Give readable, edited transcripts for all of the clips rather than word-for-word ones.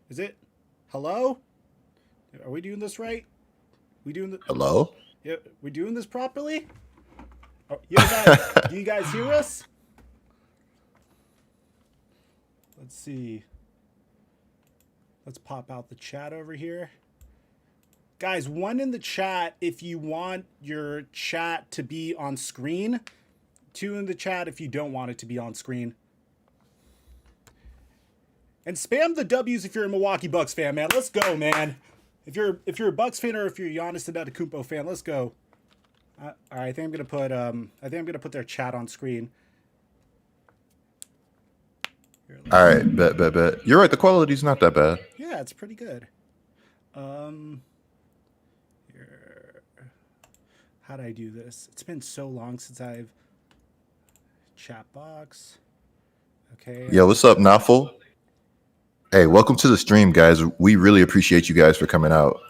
Is it? Hello? Are we doing this right? We doing the? Hello? Yeah, we doing this properly? Oh, yo, guys, do you guys hear us? Let's see. Let's pop out the chat over here. Guys, one in the chat if you want your chat to be on screen. Two in the chat if you don't want it to be on screen. And spam the W's if you're a Milwaukee Bucks fan, man. Let's go, man. If you're a Bucks fan or if you're a Giannis Antetokounmpo fan, let's go. All right, I think I'm gonna put their chat on screen. Here, All right, bet. You're right. The quality's not that bad. yeah, it's pretty good. Um, here, how do I do this? It's been so long since I've chat box. Okay, Yo, what's up, Naffle? Hey, welcome to the stream, guys. We really appreciate you guys for coming out.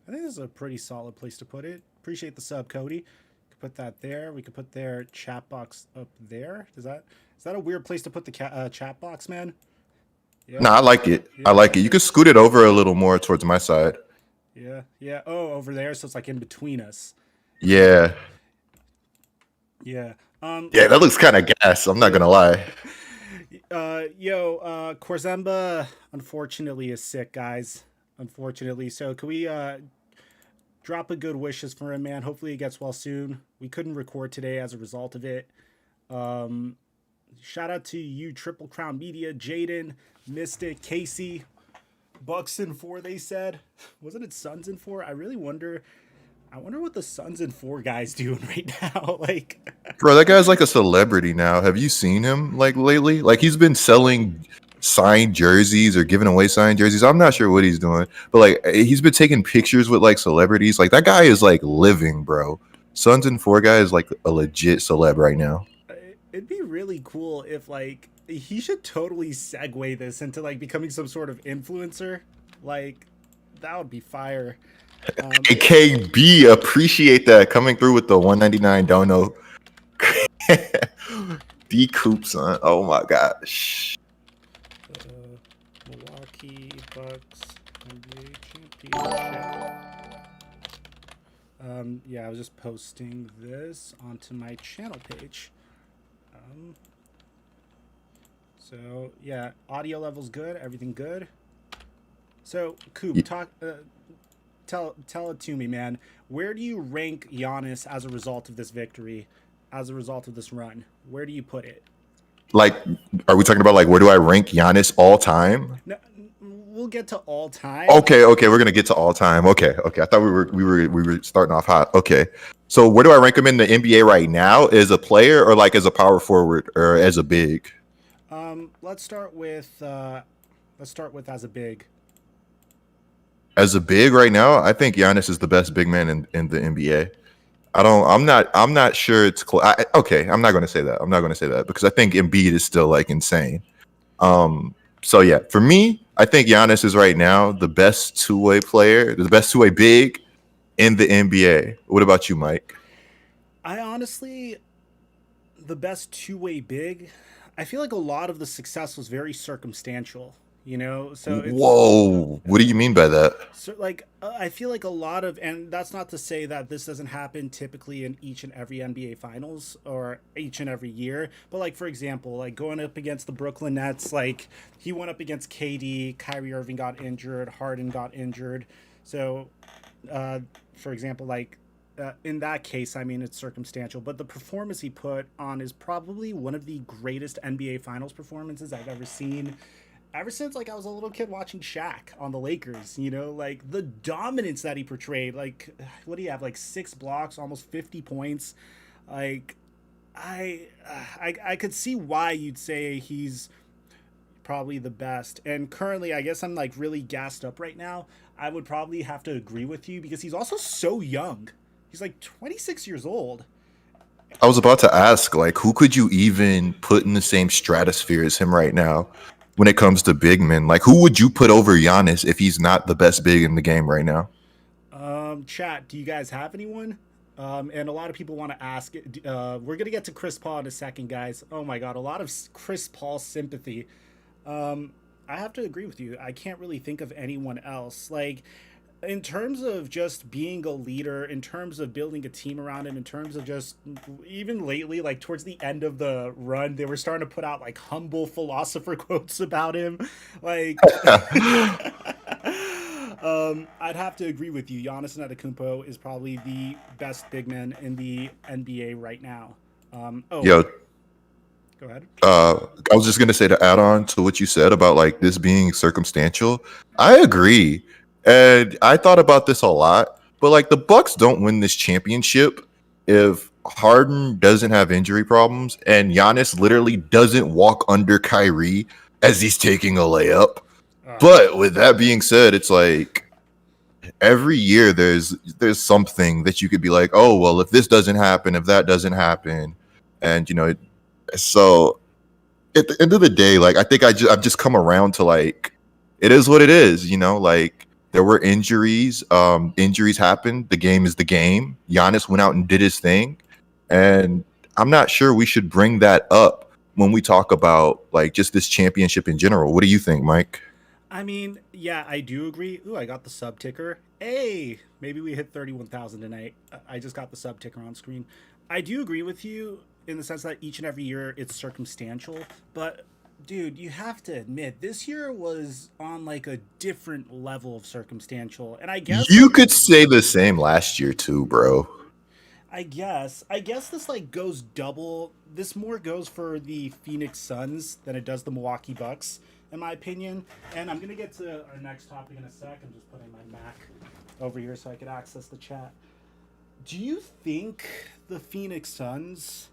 I think this is a pretty solid place to put it. Appreciate the sub, Cody. Could put that there. We could put their chat box up there. Is that a weird place to put the chat box, man? Yeah, Nah, I like it. I yeah, like it. You can scoot it over a little more towards my side. yeah. Oh, over there, so it's like in between us. Yeah, Yeah. yeah. Yeah, that looks kind of gas. I'm not gonna lie. Korzemba unfortunately is sick, guys. Unfortunately, so can we drop a good wishes for him, man? Hopefully he gets well soon. We couldn't record today as a result of it. Um, Shout out to you, Triple Crown Media, Jaden, Mystic, Casey, Bucks in four. They said, wasn't it Suns in four? I really wonder. I wonder what the Suns in four guys doing right now. Like, Bro, that guy's like a celebrity now. Have you seen him like lately? Like he's been selling signed jerseys or giving away signed jerseys. I'm not sure what he's doing, but like he's been taking pictures with like celebrities. Like that guy is like living, bro. Sons and Four guy is like a legit celeb right now. it'd be really cool if like he should totally segue this into like becoming some sort of influencer. Like, that would be fire. Hey, KB, appreciate that coming through with the 199 dono. D Coop, son. Oh my gosh. Milwaukee Bucks NBA championship. Yeah, I was just posting this onto my channel page. Um, so yeah, audio level's good, everything good. So Coop, tell it to me, man. Where do you rank Giannis as a result of this victory, as a result of this run? Where do you put it? Like, are we talking about like where do I rank Giannis all time? No, we'll get to all time. Okay, we're gonna get to all time. Okay. I thought we were starting off hot. Okay, so where do I rank him in the NBA right now? As a player or like as a power forward or as a big? Let's start with as a big. As a big right now, I think Giannis is the best big man in the NBA. I'm not sure it's close. Okay, I'm not going to say that. I'm not going to say that because I think Embiid is still like insane. So yeah, for me, I think Giannis is right now the best two-way player, the best two-way big in the NBA. What about you, Mike? I honestly, the best two-way big. I feel like a lot of the success was very circumstantial. So Whoa, what do you mean by that? like I feel like a lot of, and that's not to say that this doesn't happen typically in each and every NBA finals or each and every year, but like for example, like going up against the Brooklyn Nets, like he went up against KD, Kyrie Irving got injured, Harden got injured. So for example, like in that case, I mean, it's circumstantial, but the performance he put on is probably one of the greatest NBA Finals performances I've ever seen. Ever since like I was a little kid watching Shaq on the Lakers, like the dominance that he portrayed. Like, what do you have? Like 6 blocks, almost 50 points. Like, I could see why you'd say he's probably the best. And currently, I guess I'm like really gassed up right now. I would probably have to agree with you because he's also so young. He's like 26 years old. I was about to ask, like, who could you even put in the same stratosphere as him right now when it comes to big men? Like, who would you put over Giannis if he's not the best big in the game right now? Chat, do you guys have anyone? And a lot of people want to ask. We're gonna get to Chris Paul in a second, guys. Oh my God, a lot of Chris Paul sympathy. Um, I have to agree with you. I can't really think of anyone else. Like, in terms of just being a leader, in terms of building a team around him, in terms of just even lately, like towards the end of the run, they were starting to put out like humble philosopher quotes about him. Like, I'd have to agree with you. Giannis Antetokounmpo is probably the best big man in the NBA right now. Oh, Yo, go ahead. I was just gonna say to add on to what you said about like this being circumstantial. I agree, and I thought about this a lot. But like the Bucks don't win this championship if Harden doesn't have injury problems and Giannis literally doesn't walk under Kyrie as he's taking a layup. Uh, But with that being said, it's like every year there's something that you could be like, oh well, if this doesn't happen, if that doesn't happen, and so at the end of the day, like I think I've just come around to like it is what it is, like there were injuries, injuries happened. The game is the game. Giannis went out and did his thing, and I'm not sure we should bring that up when we talk about like just this championship in general. What do you think, Mike? I mean, yeah, I do agree. Ooh, I got the sub ticker. Hey, maybe we hit 31,000 tonight. I just got the sub ticker on screen. I do agree with you in the sense that each and every year it's circumstantial, but dude, you have to admit this year was on like a different level of circumstantial. And I guess You like could say the same last year too, bro. I guess this like goes double. This more goes for the Phoenix Suns than it does the Milwaukee Bucks, in my opinion. And I'm gonna get to our next topic in a sec. I'm just putting my Mac over here so I could access the chat. Do you think the Phoenix Suns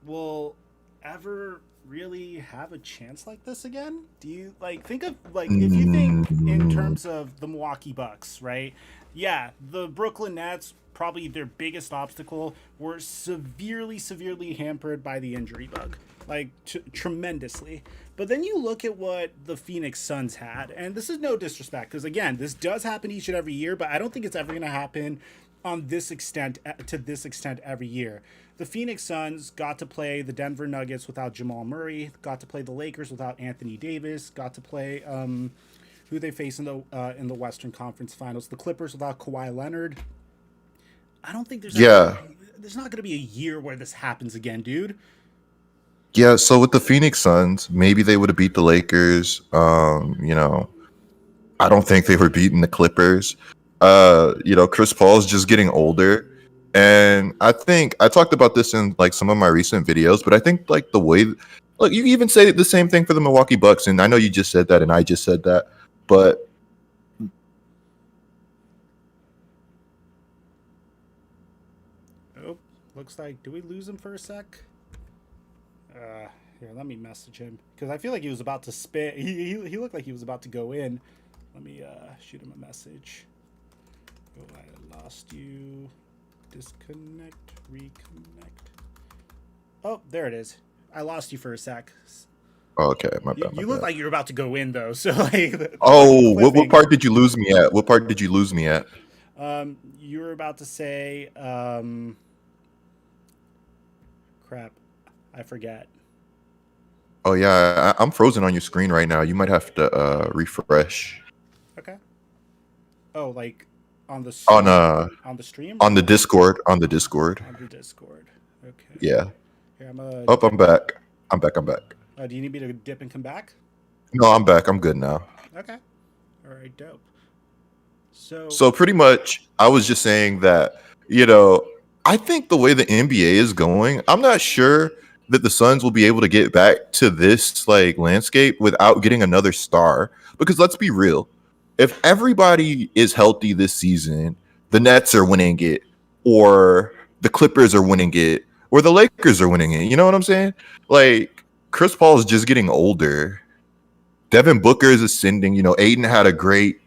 will ever really have a chance like this again? Do you like think of like if you think in Mm, terms of the Milwaukee Bucks, right? Yeah, the Brooklyn Nets probably their biggest obstacle were severely hampered by the injury bug. Like tremendously. But then you look at what the Phoenix Suns had, and this is no disrespect because again, this does happen each and every year, but I don't think it's ever going to happen on this extent to this extent every year. The Phoenix Suns got to play the Denver Nuggets without Jamal Murray, got to play the Lakers without Anthony Davis, got to play who they face in the Western Conference Finals, the Clippers without Kawhi Leonard. I don't think yeah. there's not going to be a year where this happens again, dude. Yeah, so with the Phoenix Suns, maybe they would have beat the Lakers. I don't think they were beating the Clippers. Chris Paul's just getting older. And I think I talked about this in like some of my recent videos, but I think like the way like you even say the same thing for the Milwaukee Bucks, and I know you just said that and I just said that, but Oh, looks like do we lose him for a sec? Here, let me message him because I feel like he was about to spit. He looked like he was about to go in. Let me shoot him a message. Oh, I lost you. Disconnect, reconnect. Oh, there it is. I lost you for a sec. okay, my You, bad, my you look bad. like you're about to go in though, so like the Oh, what part cliffhanger. did you lose me at? What part did you lose me at? You were about to say, crap, I forget. Oh yeah, I'm frozen on your screen right now. You might have to refresh Okay. Oh, like on the on on the stream on or the Discord. On the Discord. on the Discord. Okay. Yeah. Here, I'm a Oh, I'm dip. back. I'm back. I'm back. Do you need me to dip and come back? No, I'm back. I'm good now. Okay. All right, dope. So, So pretty much, I was just saying that, you know, I think the way the NBA is going, I'm not sure that the Suns will be able to get back to this like landscape without getting another star. Because let's be real, if everybody is healthy this season, the Nets are winning it, or the Clippers are winning it, or the Lakers are winning it. You know what I'm saying? Like Chris Paul is just getting older. Devin Booker is ascending. Aiden had a great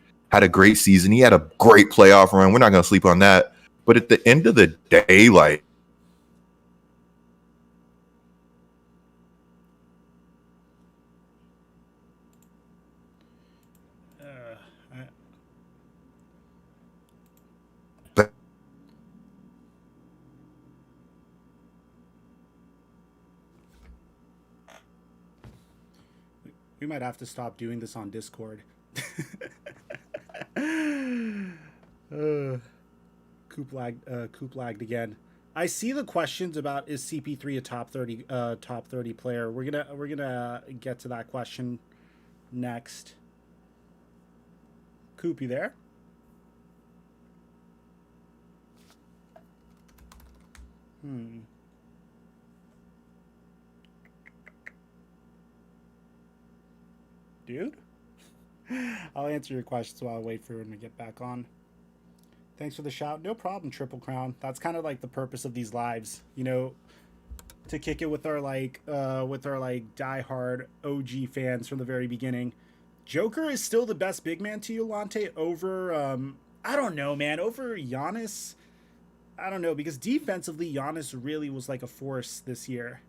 season. He had a great playoff run. We're not going to sleep on that. But at the end of the day, like I, We might have to stop doing this on Discord. Coop lagged again. I see the questions about is CP3 a top 30 player. We're gonna get to that question next. Coop, you there? Dude? I'll answer your questions while I wait for him to get back on. Thanks for the shout. No problem, Triple Crown. That's kind of like the purpose of these lives, you know, to kick it with our diehard OG fans from the very beginning. Joker is still the best big man to you, Lante, over I don't know, man, over Giannis. I don't know, because defensively Giannis really was like a force this year.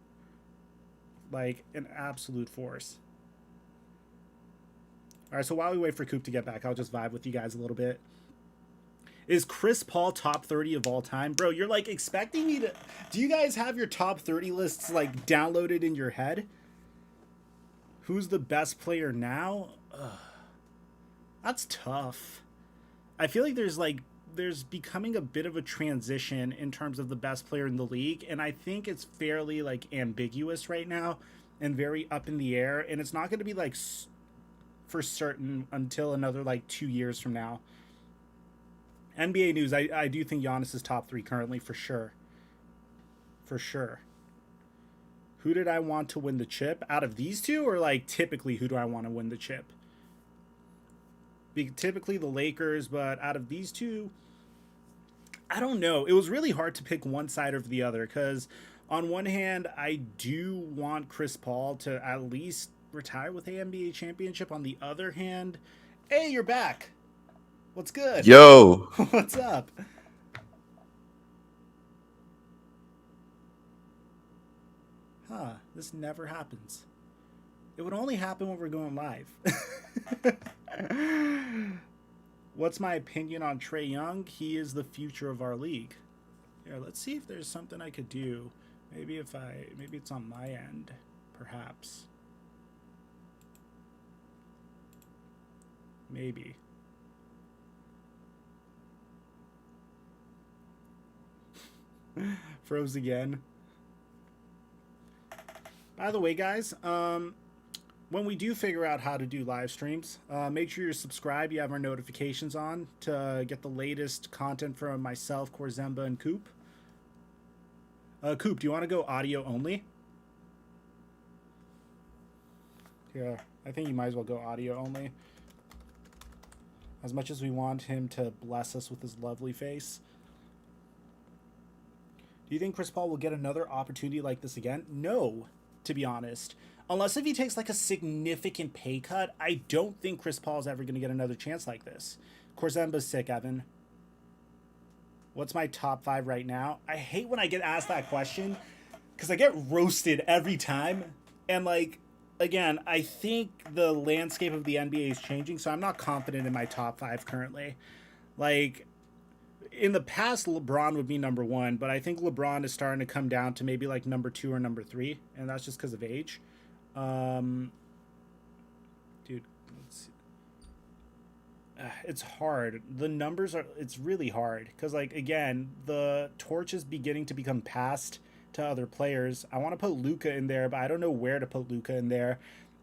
Like an absolute force. All right, so while we wait for Coop to get back, I'll just vibe with you guys a little bit. Is Chris Paul top 30 of all time? Bro, you're like expecting me to... Do you guys have your top 30 lists like downloaded in your head? Who's the best player now? Ugh. That's tough. I feel like there's becoming a bit of a transition in terms of the best player in the league, and I think it's fairly like ambiguous right now and very up in the air, and it's not going to be like for certain until another like 2 years from now. NBA news, I do think Giannis is top 3 currently for sure. For sure. Who did I want to win the chip? Out of these two, or like typically who do I want to win the chip? Typically the Lakers, but out of these two, I don't know. It was really hard to pick one side over the other because on one hand, I do want Chris Paul to at least retire with an NBA championship. On the other hand, hey, you're back. What's good? Yo. What's up? Huh, this never happens. It would only happen when we're going live. What's my opinion on Trae Young? He is the future of our league. Here, let's see if there's something I could do. Maybe it's on my end, perhaps. Maybe. Froze again. By the way, guys, when we do figure out how to do live streams, make sure you're subscribed. You have our notifications on to get the latest content from myself, Korzemba, and Coop. Coop, do you want to go audio only? Yeah, I think you might as well go audio only. As much as we want him to bless us with his lovely face. Do you think Chris Paul will get another opportunity like this again? No, to be honest. Unless if he takes like a significant pay cut, I don't think Chris Paul is ever going to get another chance like this. Korzemba's sick, Evan. What's my top 5 right now? I hate when I get asked that question because I get roasted every time. And like, again, I think the landscape of the NBA is changing, so I'm not confident in my top 5 currently. Like, in the past, LeBron would be number 1, but I think LeBron is starting to come down to maybe like number 2 or number 3, and that's just because of age. Dude, let's see. It's hard. The numbers it's really hard because, like, again, the torch is beginning to become passed to other players. I want to put Luka in there, but I don't know where to put Luka in there.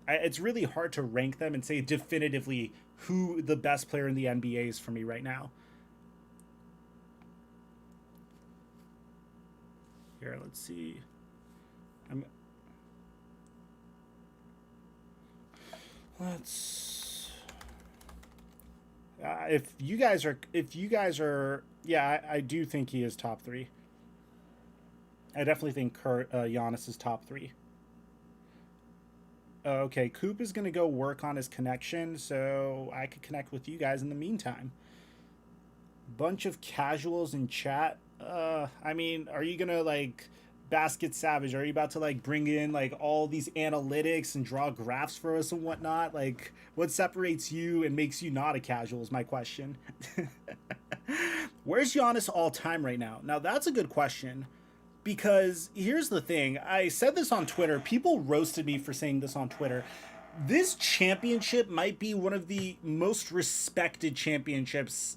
It's really hard to rank them and say definitively who the best player in the NBA is for me right now. Here, let's see. If you guys are, yeah, I do think he is top 3. I definitely think Giannis is top 3. Okay, Coop is going to go work on his connection, so I could connect with you guys in the meantime. Bunch of casuals in chat. I mean, are you going to, like, Basket Savage, are you about to, like, bring in, like, all these analytics and draw graphs for us and whatnot? Like, what separates you and makes you not a casual is my question. Where's Giannis all time right now? Now, that's a good question. Because here's the thing. I said this on Twitter. People roasted me for saying this on Twitter. This championship might be one of the most respected championships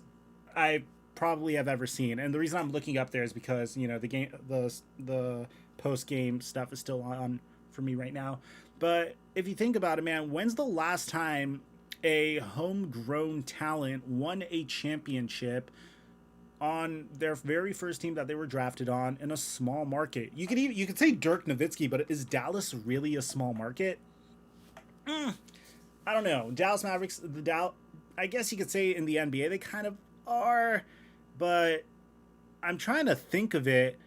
I probably have ever seen. And the reason I'm looking up there is because, the post game stuff is still on for me right now. But if you think about it, man, when's the last time a homegrown talent won a championship on their very first team that they were drafted on in a small market? You could say Dirk Nowitzki, but is Dallas really a small market? I don't know. Dallas Mavericks, I guess you could say in the NBA they kind of are, but I'm trying to think of it.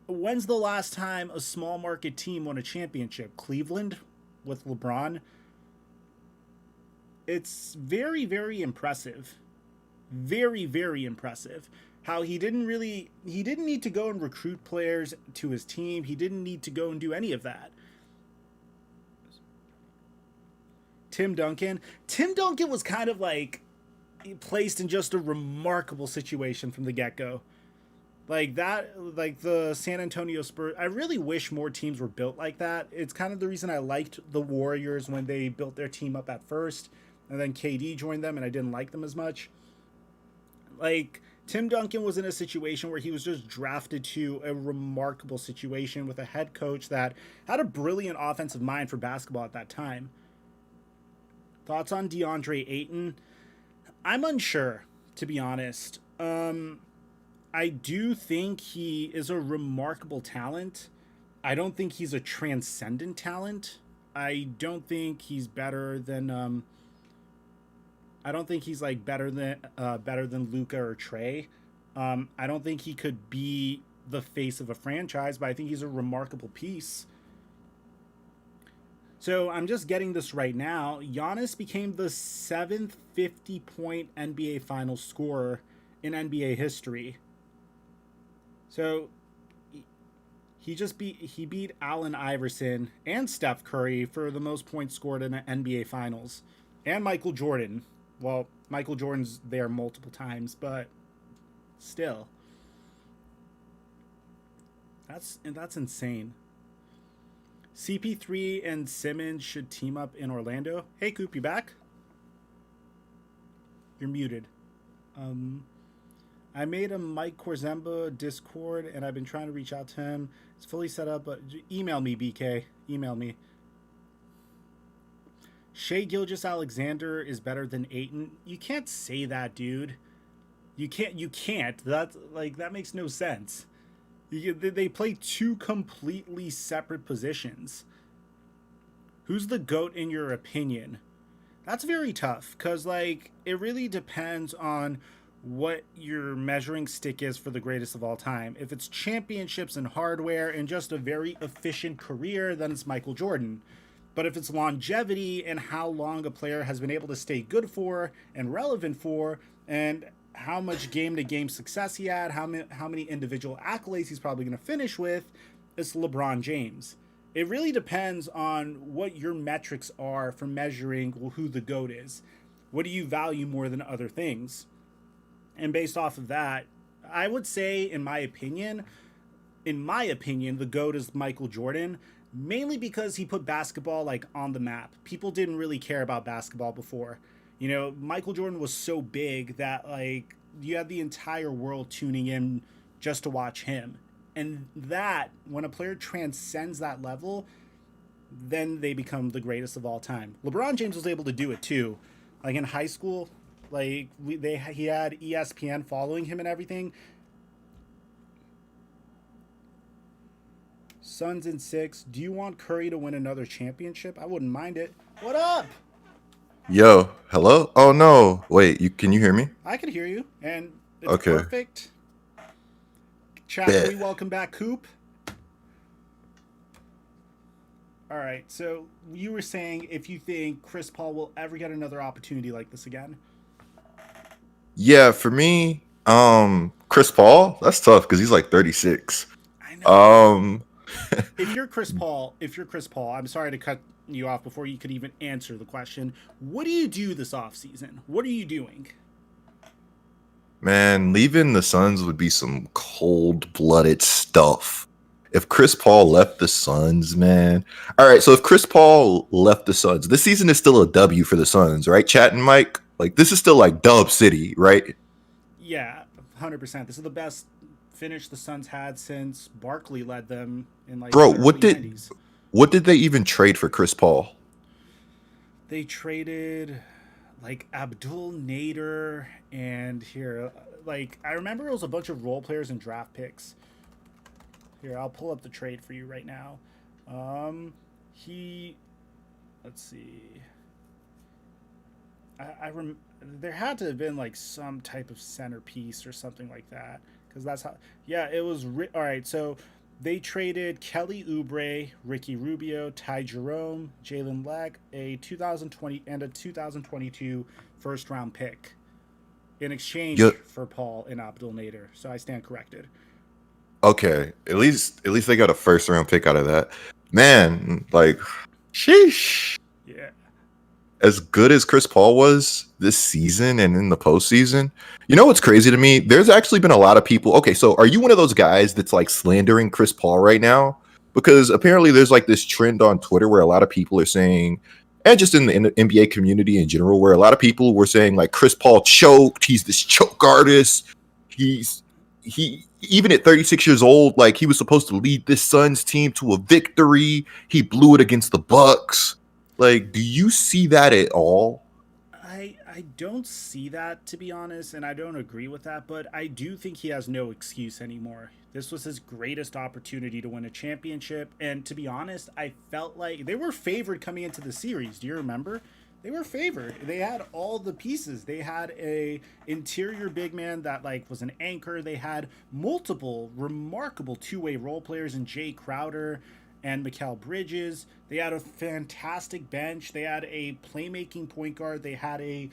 When's the last time a small market team won a championship? Cleveland with LeBron. It's very, very impressive. Very, very impressive. How he didn't need to go and recruit players to his team. He didn't need to go and do any of that. Tim Duncan. Tim Duncan was kind of like placed in just a remarkable situation from the get go. Like that, like the San Antonio Spurs. I really wish more teams were built like that. It's kind of the reason I liked the Warriors when they built their team up at first, and then KD joined them, and I didn't like them as much. Like Tim Duncan was in a situation where he was just drafted to a remarkable situation with a head coach that had a brilliant offensive mind for basketball at that time. Thoughts on DeAndre Ayton? I'm unsure, to be honest. I do think he is a remarkable talent. I don't think he's a transcendent talent. I don't think he's better than I don't think he's like better than Luca or Trey. I don't think he could be the face of a franchise, but I think he's a remarkable piece. So I'm just getting this right now. Giannis became the seventh 50-point NBA Finals scorer in NBA history. So he beat Allen Iverson and Steph Curry for the most points scored in an NBA Finals, and Michael Jordan. Well, Michael Jordan's there multiple times, but still, that's insane. CP3 and Simmons should team up in Orlando. Hey, Coop, you back? You're muted. Um, I made a Mike Korzemba Discord, and I've been trying to reach out to him. It's fully set up, but email me, BK. Email me. Shea Gilgis Alexander is better than Aiton. You can't say that, dude. You can't. You can't. That makes no sense. They play two completely separate positions. Who's the GOAT in your opinion? That's very tough because, like, it really depends on what your measuring stick is for the greatest of all time. If it's championships and hardware and just a very efficient career, then it's Michael Jordan. But if it's longevity and how long a player has been able to stay good for and relevant for, and how much game to game success he had, how many individual accolades he's probably going to finish with, it's LeBron James. It really depends on what your metrics are for measuring who the GOAT is. What do you value more than other things? And based off of that, I would say, in my opinion, the GOAT is Michael Jordan, mainly because he put basketball like on the map. People didn't really care about basketball before. Michael Jordan was so big that like you had the entire world tuning in just to watch him. And that, when a player transcends that level, then they become the greatest of all time. LeBron James was able to do it too. Like in high school, he had ESPN following him and everything. Suns in 6. Do you want Curry to win another championship? I wouldn't mind it. What up? Yo, hello? Oh no. Wait, can you hear me? I can hear you, and it's Okay. perfect. Chat, we welcome back Coop. All right, so you were saying if you think Chris Paul will ever get another opportunity like this again. Yeah, for me, Chris Paul, that's tough because he's like 36. I know. If you're Chris Paul, I'm sorry to cut you off before you could even answer the question. What do you do this offseason? What are you doing? Man, leaving the Suns would be some cold-blooded stuff. If Chris Paul left the Suns, man. All right, so if Chris Paul left the Suns, this season is still a W for the Suns, right? Chat and Mike, like this is still like Dub City, right? Yeah, 100%. This is the best finish the Suns had since Barkley led them in like Bro, the early 90s. what did they even trade for Chris Paul? They traded like Abdul Nader and here, like, I remember it was a bunch of role players and draft picks. Here, I'll pull up the trade for you right now. He, let's see. There had to have been like some type of centerpiece or something like that because that's how. Yeah, it was all right. So they traded Kelly Oubre, Ricky Rubio, Ty Jerome, Jalen Leck, a 2020 and a 2022 first round pick in exchange Yeah, for Paul and Abdul Nader. So I stand corrected. okay. At least they got a first round pick out of that. Man, like sheesh. Yeah. As good as Chris Paul was this season and in the postseason, you know what's crazy to me? There's actually been a lot of people. Okay, so are you one of those guys that's like slandering Chris Paul right now? Because apparently there's like this trend on Twitter where a lot of people are saying, and just in the NBA community in general, where a lot of people were saying like Chris Paul choked. He's this choke artist. He even at 36 years old, like he was supposed to lead this Suns team to a victory. He blew it against the Bucks. Like, do you see that at all? I don't see that, to be honest, and I don't agree with that, but I do think he has no excuse anymore. This was his greatest opportunity to win a championship, and to be honest, I felt like they were favored coming into the series. Do you remember? They were favored. They had all the pieces. They had a interior big man that like was an anchor. They had multiple remarkable two-way role players in Jay Crowder and Mikal Bridges. They had a fantastic bench. They had a playmaking point guard. They had a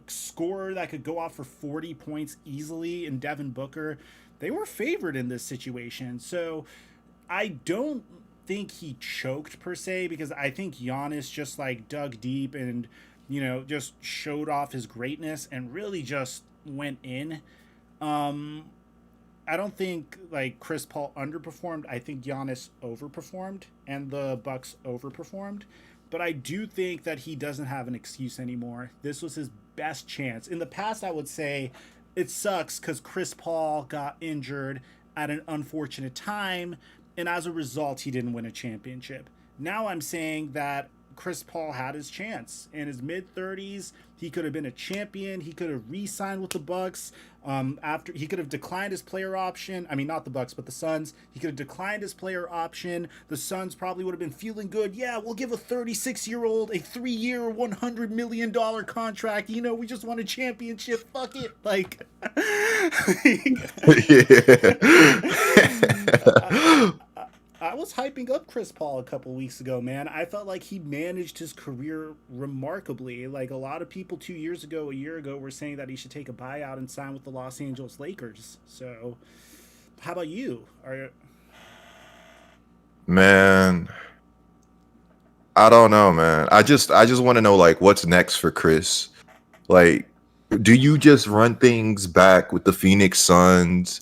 scorer that could go off for 40 points easily in Devin Booker. They were favored in this situation. So I don't think he choked per se because I think Giannis just like dug deep and just showed off his greatness and really just went in. Um I don't think like Chris Paul underperformed. I think Giannis overperformed and the Bucks overperformed. But I do think that he doesn't have an excuse anymore. This was his best chance. In the past, I would say it sucks because Chris Paul got injured at an unfortunate time, and as a result, he didn't win a championship. Now I'm saying that Chris Paul had his chance in his mid 30s. He could have been a champion. He could have re-signed with the Bucks. After he could have declined his player option. I mean, not the Bucks, but the Suns. He could have declined his player option. The Suns probably would have been feeling good. Yeah, we'll give a 36-year-old a 3-year, $100 million contract. We just won a championship. Fuck it. Like, Yeah. I was hyping up Chris Paul a couple weeks ago, man. I felt like he managed his career remarkably. Like a lot of people a year ago, were saying that he should take a buyout and sign with the Los Angeles Lakers. So, how about you? Man, I don't know, man. I just want to know like what's next for Chris. Like, do you just run things back with the Phoenix Suns?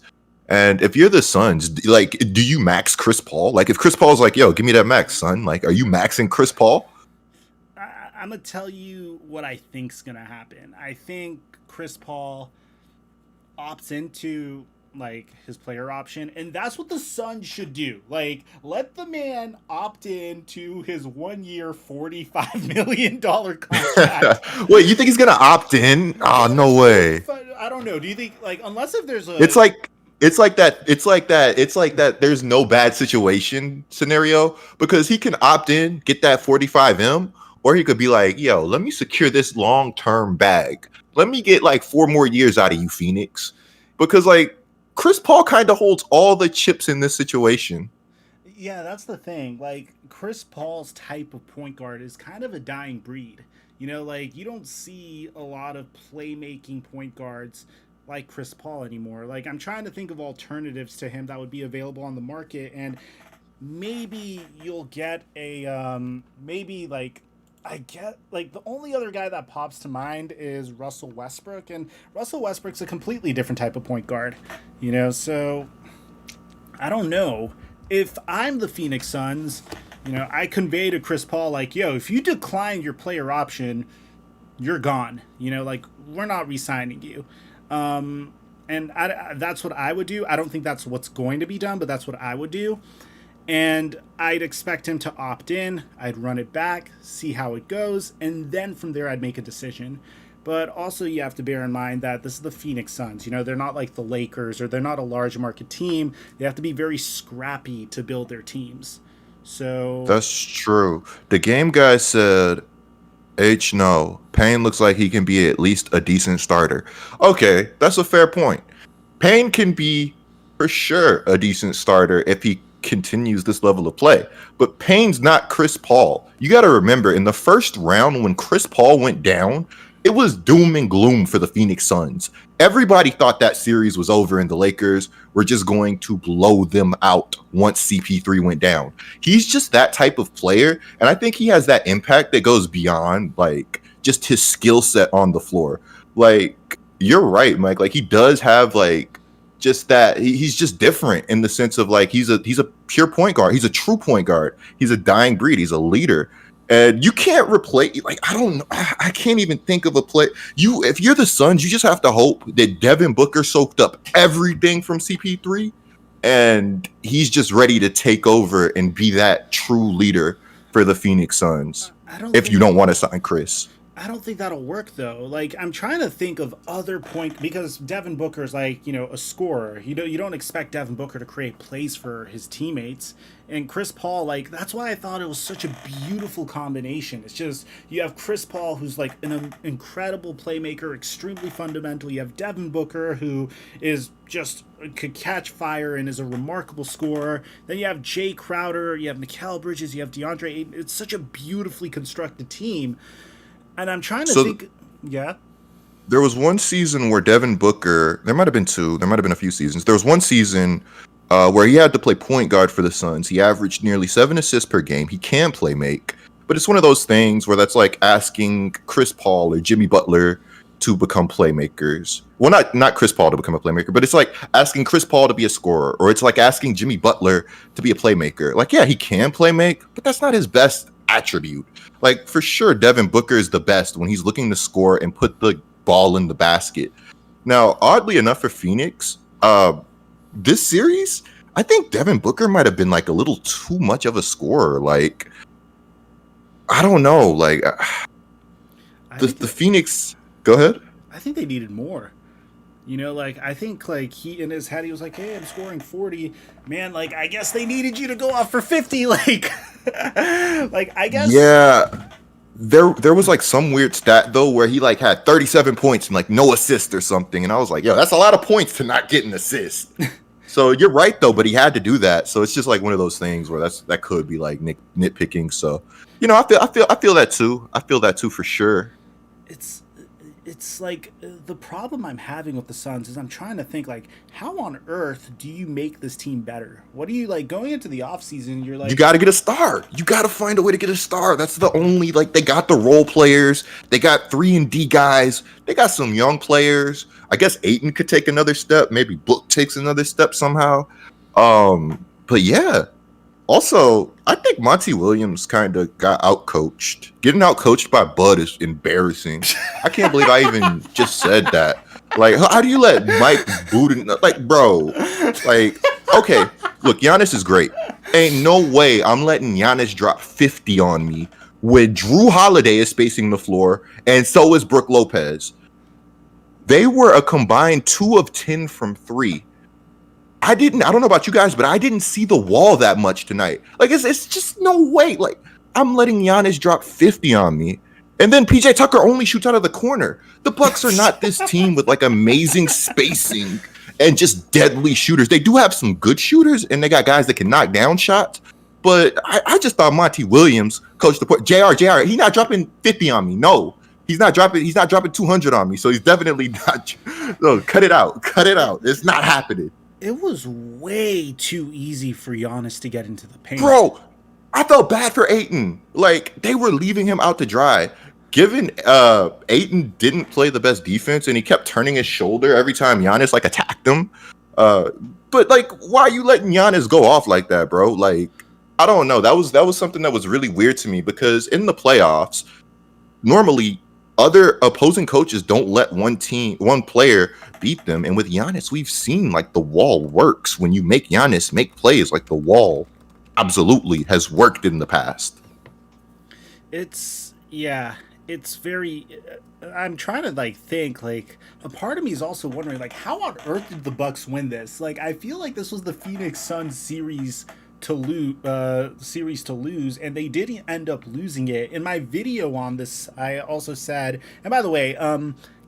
And if you're the Suns, like, do you max Chris Paul? Like, if Chris Paul's like, "Yo, give me that max, son," like, are you maxing Chris Paul? I'm gonna tell you what I think's gonna happen. I think Chris Paul opts into like his player option, and that's what the Suns should do. Like, let the man opt in to his 1 year, $45 million contract. Wait, you think he's gonna opt in? Oh, no way. I don't know. Do you think like unless if there's It's a like it's like that there's no bad situation scenario because he can opt in, get that 45M, or he could be like, "Yo, let me secure this long-term bag. Let me get like 4 more years out of you, Phoenix." Because like Chris Paul kind of holds all the chips in this situation. Yeah, that's the thing. Like Chris Paul's type of point guard is kind of a dying breed. Like you don't see a lot of playmaking point guards like Chris Paul anymore. Like I'm trying to think of alternatives to him that would be available on the market, and maybe you'll get a maybe like I get like the only other guy that pops to mind is Russell Westbrook, and Russell Westbrook's a completely different type of point guard. So I don't know. if I'm the Phoenix Suns, I convey to Chris Paul like, yo, if you decline your player option, you're gone. Like we're not re-signing you. And that's what I would do. I don't think that's what's going to be done, but that's what I would do. And I'd expect him to opt in. I'd run it back, see how it goes, and then from there I'd make a decision. But also, you have to bear in mind that this is the Phoenix Suns. They're not like the Lakers, or they're not a large market team. They have to be very scrappy to build their teams. So That's true. The game guy said, H no. Payne looks like he can be at least a decent starter. Okay, that's a fair point. Payne can be for sure a decent starter if he continues this level of play. But Payne's not Chris Paul. You got to remember, in the first round when Chris Paul went down, it was doom and gloom for the Phoenix Suns. Everybody thought that series was over and the Lakers were just going to blow them out once CP3 went down. He's just that type of player, and I think he has that impact that goes beyond like just his skill set on the floor. Like, you're right, Mike. Like, he does have like just that he's just different in the sense of like he's a pure point guard. He's a true point guard. He's a dying breed. He's a leader. And you can't replace, like, I don't know. I can't even think of a play. If you're the Suns, you just have to hope that Devin Booker soaked up everything from CP3 and he's just ready to take over and be that true leader for the Phoenix Suns. If you don't want to sign Chris. I don't think that'll work though. Like, I'm trying to think of other point, because Devin Booker's like, a scorer. You don't expect Devin Booker to create plays for his teammates. And Chris Paul, like, that's why I thought it was such a beautiful combination. It's just, you have Chris Paul, who's like an incredible playmaker, extremely fundamental. You have Devin Booker, who is just could catch fire and is a remarkable scorer. Then you have Jay Crowder, you have Mikal Bridges, you have DeAndre Ayton. It's such a beautifully constructed team. And I'm trying to think, yeah. There was one season where Devin Booker, there might have been two, there might have been a few seasons. There was one season where he had to play point guard for the Suns. He averaged nearly 7 assists per game. He can play make, but it's one of those things where that's like asking Chris Paul or Jimmy Butler to become playmakers. Well, not Chris Paul to become a playmaker, but it's like asking Chris Paul to be a scorer, or it's like asking Jimmy Butler to be a playmaker. Like, yeah, he can play make, but that's not his best attribute. Like, for sure, Devin Booker is the best when he's looking to score and put the ball in the basket. Now, oddly enough for Phoenix, this series, I think Devin Booker might have been like a little too much of a scorer. Like, I don't know. Like, the Phoenix, go ahead. I think they needed more. Like, I think, like, he in his head, he was like, hey, I'm scoring 40. Man, like, I guess they needed you to go off for 50. Like, like, I guess. Yeah. There was like some weird stat though where he like had 37 points and like no assist or something, and I was like, yo, that's a lot of points to not get an assist. So you're right though, but he had to do that. So it's just like one of those things where that could be like nitpicking. So I feel that too. I feel that too for sure. It's like the problem I'm having with the Suns is I'm trying to think, like, how on earth do you make this team better? What do you, like, going into the offseason, you're like, you got to get a star. You got to find a way to get a star. That's the only, like, they got the role players. They got 3-and-D guys. They got some young players. I guess Ayton could take another step. Maybe Book takes another step somehow. But yeah. Also, I think Monty Williams kind of got outcoached. Getting outcoached by Bud is embarrassing. I can't believe I even just said that. Like, how do you let Mike Buden, like, bro, like, okay, look, Giannis is great. Ain't no way I'm letting Giannis drop 50 on me when Drew Holiday is spacing the floor, and so is Brook Lopez. They were a combined 2 of 10 from 3. I don't know about you guys, but I didn't see the wall that much tonight. Like, it's just no way. Like, I'm letting Giannis drop 50 on me. And then PJ Tucker only shoots out of the corner. The Bucks are not this team with like amazing spacing and just deadly shooters. They do have some good shooters and they got guys that can knock down shots. But I just thought Monty Williams coached the point. JR, he's not dropping 50 on me. No. He's not dropping 200 on me. So he's definitely not. No, cut it out. It's not happening. It was way too easy for Giannis to get into the paint. Bro, I felt bad for Ayton. Like, they were leaving him out to dry. Given Ayton didn't play the best defense and he kept turning his shoulder every time Giannis like attacked him. But like, why are you letting Giannis go off like that, bro? Like, I don't know. That was something that was really weird to me because in the playoffs, normally other opposing coaches don't let one player beat them. And with Giannis, we've seen like the wall works when you make Giannis make plays. Like the wall absolutely has worked in the past. It's very. I'm trying to like think. Like a part of me is also wondering like how on earth did the Bucks win this? Like I feel like this was the Phoenix Suns series to lose, and they did end up losing it. In my video on this, I also said, and by the way,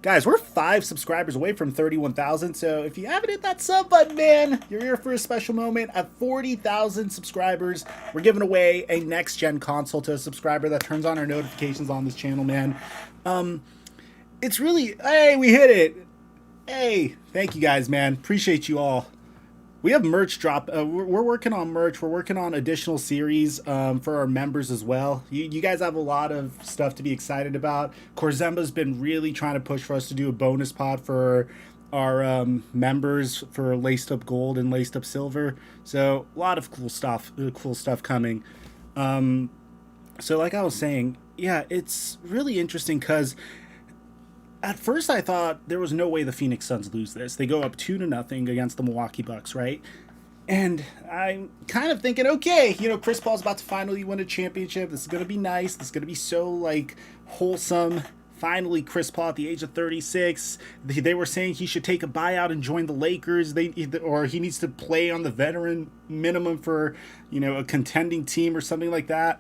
guys, we're 5 subscribers away from 31,000. So if you haven't hit that sub button, man, you're here for a special moment. At 40,000 subscribers, we're giving away a next gen console to a subscriber that turns on our notifications on this channel, man. It's really, hey, we hit it. Hey, thank you guys, man. Appreciate you all. We have merch drop. We're working on merch. We're working on additional series for our members as well. You guys have a lot of stuff to be excited about. Corzemba's been really trying to push for us to do a bonus pod for our members for Laced Up Gold and Laced Up Silver. So a lot of cool stuff coming. So like I was saying, yeah, it's really interesting because at first I thought there was no way the Phoenix Suns lose this. They go up 2-0 against the Milwaukee Bucks, right? And I'm kind of thinking, okay, Chris Paul's about to finally win a championship. This is going to be nice. This is going to be so, like, wholesome. Finally, Chris Paul at the age of 36. They were saying he should take a buyout and join the Lakers. Or he needs to play on the veteran minimum for, a contending team or something like that.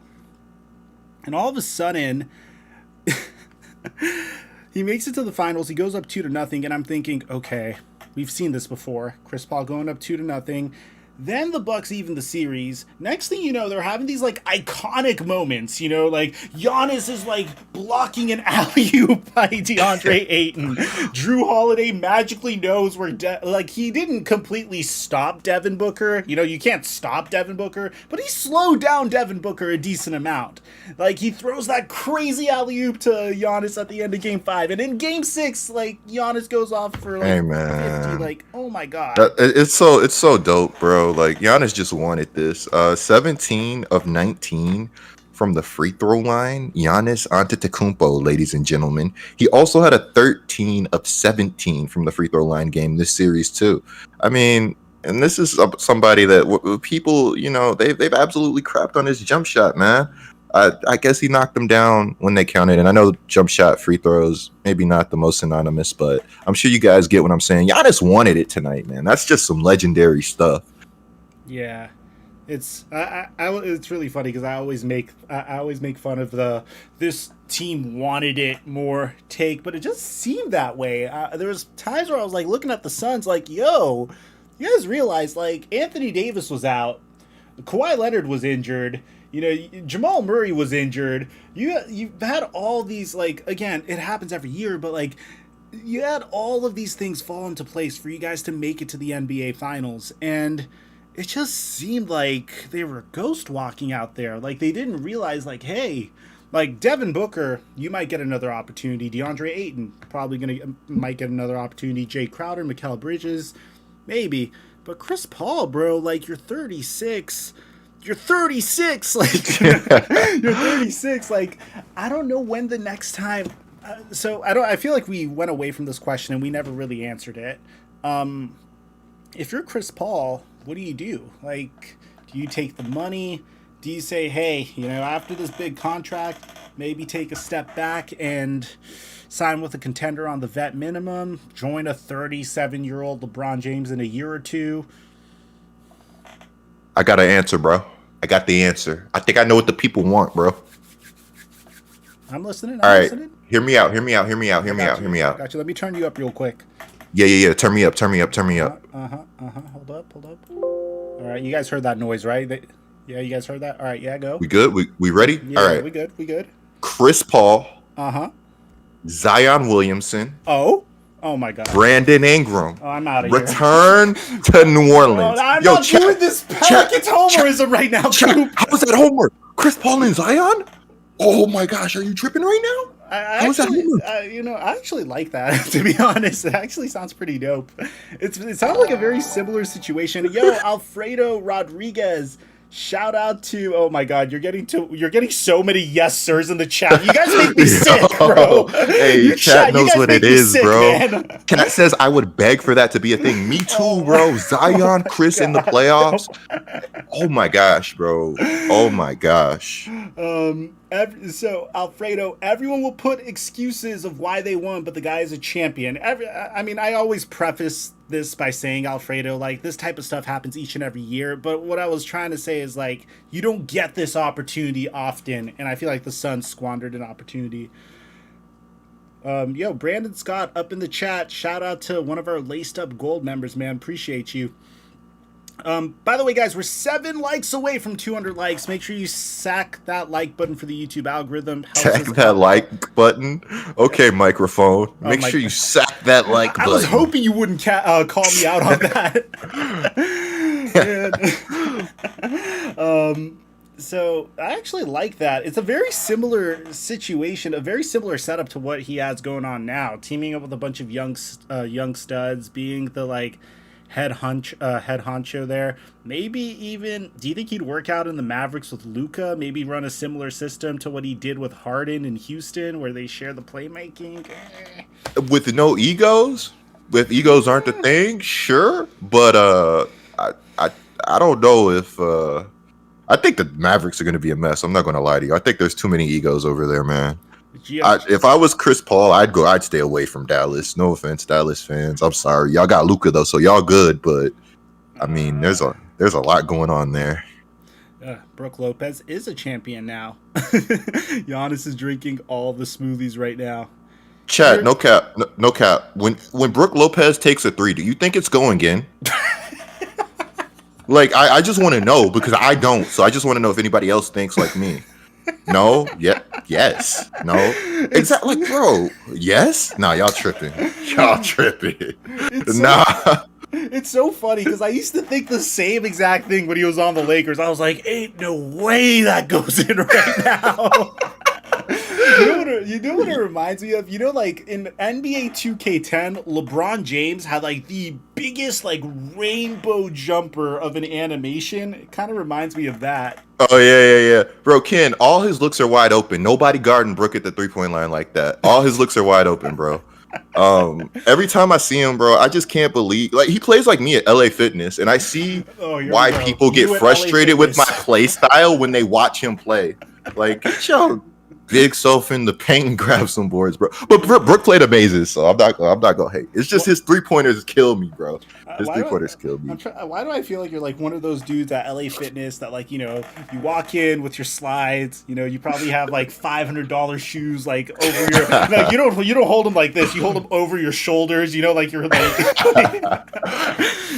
And all of a sudden... He makes it to the finals. He goes up 2-0, and I'm thinking, okay, we've seen this before. Chris Paul going up 2-0. Then the Bucks even the series. Next thing you know, they're having these like iconic moments. Like Giannis is like blocking an alley-oop by DeAndre Ayton. Drew Holiday magically knows where he didn't completely stop Devin Booker. You can't stop Devin Booker, but he slowed down Devin Booker a decent amount. Like he throws that crazy alley-oop to Giannis at the end of Game 5, and in Game 6, like Giannis goes off for like 50. Like, oh my god, it's so dope, bro. Like Giannis just wanted this. 17 of 19 from the free throw line. Giannis Antetokounmpo, ladies and gentlemen. He also had a 13 of 17 from the free throw line game this series too. I mean, and this is somebody that people, they've absolutely crapped on his jump shot, man. I guess he knocked them down when they counted. And I know jump shot, free throws, maybe not the most synonymous, but I'm sure you guys get what I'm saying. Giannis wanted it tonight, man. That's just some legendary stuff. Yeah, it's it's really funny because I always make fun of this team wanted it more take, but it just seemed that way. There was times where I was like looking at the Suns, like, yo, you guys realize like Anthony Davis was out, Kawhi Leonard was injured. Jamal Murray was injured. You've had all these, like, again, it happens every year, but, like, you had all of these things fall into place for you guys to make it to the NBA Finals, and it just seemed like they were ghost walking out there. Like, they didn't realize, like, hey, like, Devin Booker, you might get another opportunity. DeAndre Ayton, might get another opportunity. Jay Crowder, Mikal Bridges, maybe. But Chris Paul, bro, like, you're 36... You're 36, like you're 36. Like I don't know when the next time. I feel like we went away from this question and we never really answered it. If you're Chris Paul, what do you do? Like, do you take the money? Do you say, hey, after this big contract, maybe take a step back and sign with a contender on the vet minimum, join a 37-year-old LeBron James in a year or two? I got an answer, bro. I got the answer. I think I know what the people want, bro. I'm listening. All right. Listening. Hear me out. Got you. Let me turn you up real quick. Yeah. Turn me up. Hold up. All right. You guys heard that noise, right? Yeah, you guys heard that? All right. Yeah, go. We good? We ready? Yeah, all right. We good. Chris Paul. Zion Williamson. Oh my God. Brandon Ingram. Oh, I'm out of here. Return to New Orleans. I'm not doing this Pelicans homerism right now, Coop. How was that homework? Chris Paul and Zion? Oh my gosh, are you tripping right now? I How is that actually, homework? I actually like that. To be honest, it actually sounds pretty dope. It sounds like a very similar situation. Yo, Alfredo Rodriguez. Shout out to, oh my god, you're getting so many yes sirs in the chat. You guys make me sick, Yo, bro. hey, chat You knows guys what it make me is, sick, bro. man. Chat says I would beg for that to be a thing. Me too, Oh, bro. oh Zion, my Chris in the god, playoffs. no. Oh my gosh, bro. Oh my gosh. So Alfredo, everyone will put excuses of why they won, but the guy is a champion. I mean, I always preface this by saying, Alfredo, like, this type of stuff happens each and every year. But what I was trying to say is, like, you don't get this opportunity often, and I feel like the Suns squandered an opportunity. Yo, Brandon Scott up in the chat. Shout out to one of our laced up gold members, man. Appreciate you. By the way, guys, we're 7 likes away from 200 likes. Make sure you sack that like button for the YouTube algorithm. Sack that like button. Okay, microphone. Make sure you sack that like button. I was hoping you wouldn't call me out on that. So I actually like that. It's a very similar situation, a very similar setup to what he has going on now. Teaming up with a bunch of young studs, being the like head honcho there. Maybe even, do you think he'd work out in the Mavericks with Luka? Maybe run a similar system to what he did with Harden in Houston, where they share the playmaking. With no egos, if egos aren't the thing, sure. But I don't know if I think the Mavericks are going to be a mess. I'm not going to lie to you. I think there's too many egos over there, man. If I was Chris Paul, I'd stay away from Dallas. No offense, Dallas fans. I'm sorry. Y'all got Luka though, so y'all good, but I mean, there's a lot going on there. Brooke Lopez is a champion now. Giannis is drinking all the smoothies right now. Chat, no cap. No cap. When Brooke Lopez takes a 3, do you think it's going in? Like, I just want to know, because I don't. So I just want to know if anybody else thinks like me. No? Yeah. Yes. No? Exactly. Like, bro. Yes? Nah, y'all tripping. Y'all tripping. It's so funny because I used to think the same exact thing when he was on the Lakers. I was like, ain't no way that goes in right now. You know what it reminds me of? You know, like in NBA 2K10, LeBron James had like the biggest like rainbow jumper of an animation. It kind of reminds me of that. Oh yeah. Bro, Ken, all his looks are wide open. Nobody guarding Brooke at the 3-point line like that. All his looks are wide open, bro. Every time I see him, bro, I just can't believe, like, he plays like me at LA Fitness, and I see why people get frustrated with my play style when they watch him play. Like, get your big self in the paint and grab some boards, bro. But Brooke played amazing, so I'm not gonna hate. It's just his 3-pointers kill me, bro. His 3-pointers kill me. Why do I feel like you're like one of those dudes at LA Fitness that, like, you know, you walk in with your slides, you know, you probably have like $500 shoes like over your, like, you don't hold them like this, you hold them over your shoulders, you know, like you're like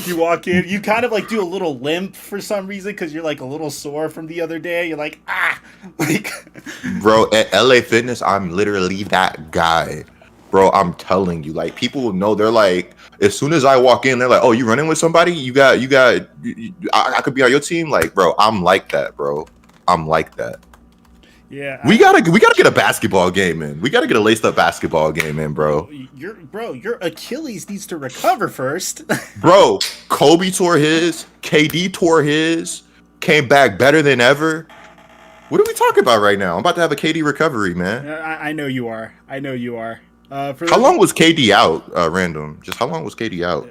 you walk in, you kind of like do a little limp for some reason because you're like a little sore from the other day. You're like, like, bro, at LA Fitness, I'm literally that guy. Bro, I'm telling you, like, people will know. They're like, as soon as I walk in, they're like, "Oh, you running with somebody? I could be on your team." Like, bro, I'm like that, bro. I'm like that. Yeah, we gotta get a basketball game in. We gotta get a laced up basketball game in, bro. Your Achilles needs to recover first. Bro, Kobe tore his, KD tore his, came back better than ever. What are we talking about right now? I'm about to have a KD recovery, man. I know you are. How long was KD out? Random. Just how long was KD out?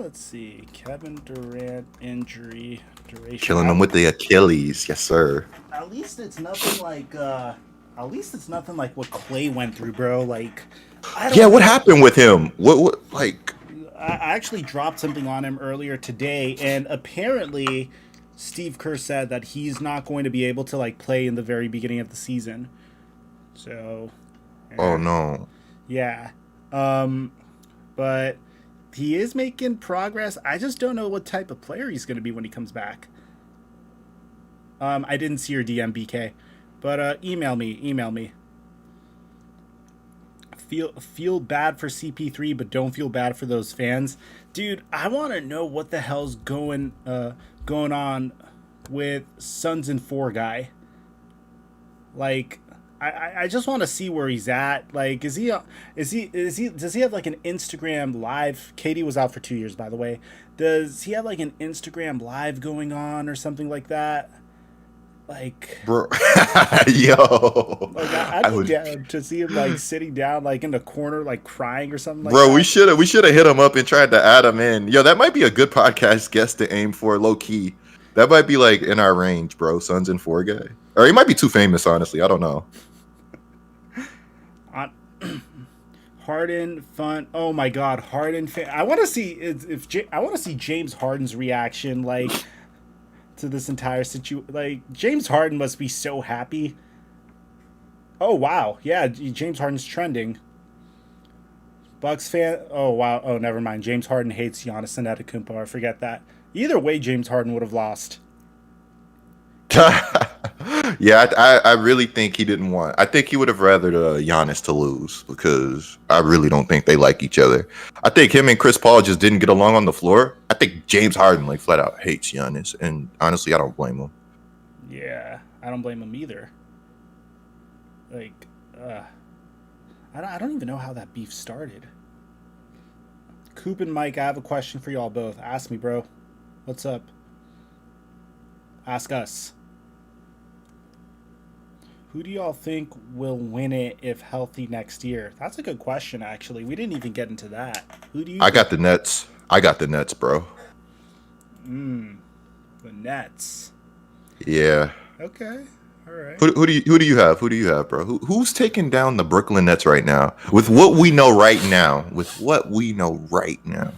Let's see. Kevin Durant injury duration. Killing him with the Achilles, yes, sir. At least it's nothing like what Clay went through, bro. Like, what happened with him? What like? I actually dropped something on him earlier today, and apparently Steve Kerr said that he's not going to be able to like play in the very beginning of the season. So. Oh no. Yeah. But he is making progress. I just don't know what type of player he's going to be when he comes back. I didn't see your DM, BK, but email me. Feel bad for CP3, but don't feel bad for those fans, dude. I want to know what the hell's going on with Suns and 4 guy. Like, I just want to see where he's at. Like, does he have like an Instagram live? Katie was out for 2 years, by the way. Does he have like an Instagram live going on or something like that? Like, Bro. Yo, like I'd I be would. down to see him like sitting down, like in the corner, like crying or something like Bro, we that. should have hit him up and tried to add him in. Yo, that might be a good podcast guest to aim for, low key. That might be like in our range, bro. Sons and Four guy, or he might be too famous. Honestly, I don't know. On Harden fun. Oh my God, Harden fan. I want to see I want to see James Harden's reaction, like to this entire situation. Like James Harden must be so happy. Oh wow, yeah, James Harden's trending. Bucks fan. Oh wow. Oh, never mind. James Harden hates Giannis Antetokounmpo. I forget that. Either way, James Harden would have lost. Yeah, I really think he didn't want. I think he would have rather Giannis to lose because I really don't think they like each other. I think him and Chris Paul just didn't get along on the floor. I think James Harden like flat out hates Giannis, and honestly, I don't blame him. Yeah, I don't blame him either. Like, I don't even know how that beef started. Coop and Mike, I have a question for y'all both. Ask me, bro. What's up? Ask us. Who do y'all think will win it if healthy next year? That's a good question, actually. We didn't even get into that. Who do you I think? got the Nets. I got the Nets, bro. The Nets. Yeah. Okay. All right. Who do you have? Who do you have, bro? Who's taking down the Brooklyn Nets right now? With what we know right now. With what we know right now.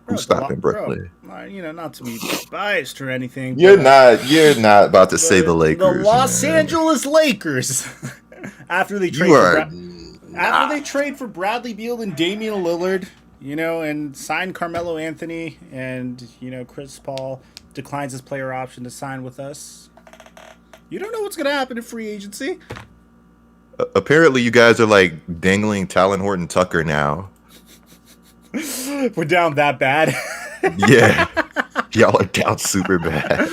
Bro, Who's stopping Brooklyn? not to be biased or anything. You're But, not about to say the the Lakers. Los Man. Angeles Lakers. after they trade You for are after they trade for Bradley Beal and Damian Lillard, and sign Carmelo Anthony, and Chris Paul declines his player option to sign with us. You don't know what's gonna happen in free agency. apparently you guys are like dangling Talon Horton Tucker now. We're down that bad. Yeah. Y'all are down super bad.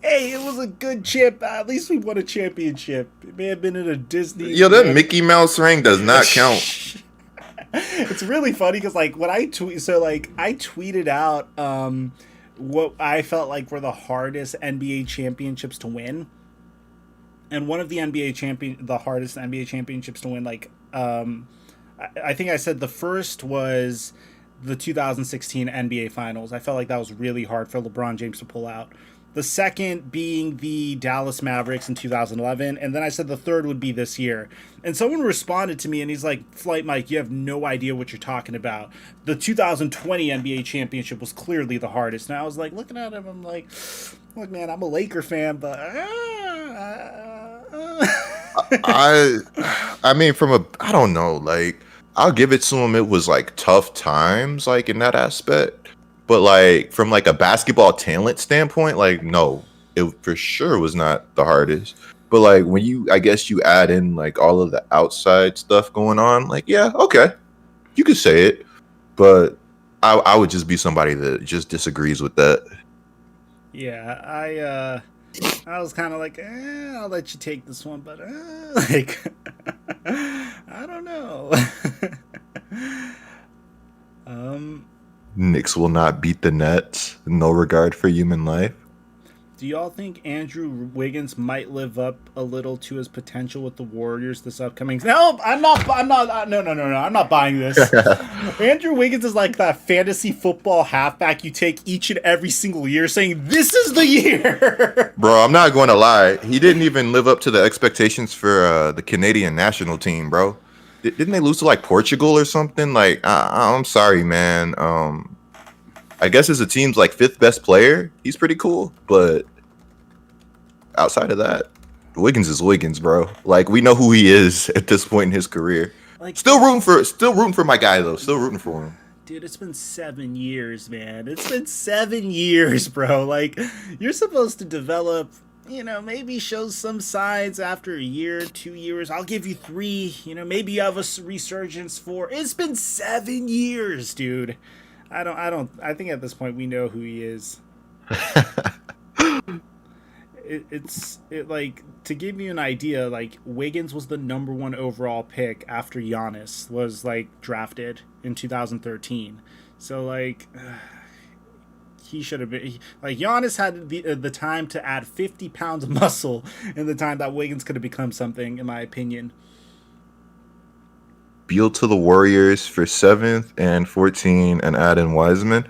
Hey, it was a good chip. At least we won a championship. It may have been in a Disney. Yo, that Mickey Mouse ring does not count. It's really funny because when I I tweeted out what I felt like were the hardest NBA championships to win, and one of the hardest NBA championships to win, I think I said the first was the 2016 NBA Finals. I felt like that was really hard for LeBron James to pull out. The second being the Dallas Mavericks in 2011, and then I said the third would be this year. And someone responded to me, and he's like, "Flight Mike, you have no idea what you're talking about. The 2020 NBA championship was clearly the hardest." And I was like, looking at him, I'm like, "Look, man, I'm a Laker fan, but." I mean, I don't know, like, I'll give it to him. It was like tough times, like in that aspect. But like from like a basketball talent standpoint, like no, it for sure was not the hardest. But like I guess you add in like all of the outside stuff going on, like yeah, okay, you could say it. But I would just be somebody that just disagrees with that. Yeah, I was kind of like, I'll let you take this one, but I don't know. Knicks will not beat the Nets. No regard for human life. Do y'all think Andrew Wiggins might live up a little to his potential with the Warriors this upcoming? No, I'm not. No. I'm not buying this. Andrew Wiggins is like that fantasy football halfback you take each and every single year, saying this is the year. Bro, I'm not going to lie. He didn't even live up to the expectations for the Canadian national team, bro. Didn't they lose to like Portugal or something? Like, I'm sorry, man. I guess as a team's like fifth best player, he's pretty cool. But outside of that, Wiggins is Wiggins, bro. Like we know who he is at this point in his career. Like, still rooting for my guy though. Still rooting for him. dude, it's been 7 years, man. It's been 7 years, bro. Like, you're supposed to develop, maybe show some signs after a year, 2 years. I'll give you 3. Maybe you have a resurgence 4. It's been 7 years, dude. I think at this point we know who he is. like, to give you an idea, like Wiggins was the number one overall pick after Giannis was like drafted in 2013. So like he should have been like Giannis had the time to add 50 pounds of muscle in the time that Wiggins could have become something, in my opinion. Beal to the Warriors for 7th and 14 and add in Wiseman.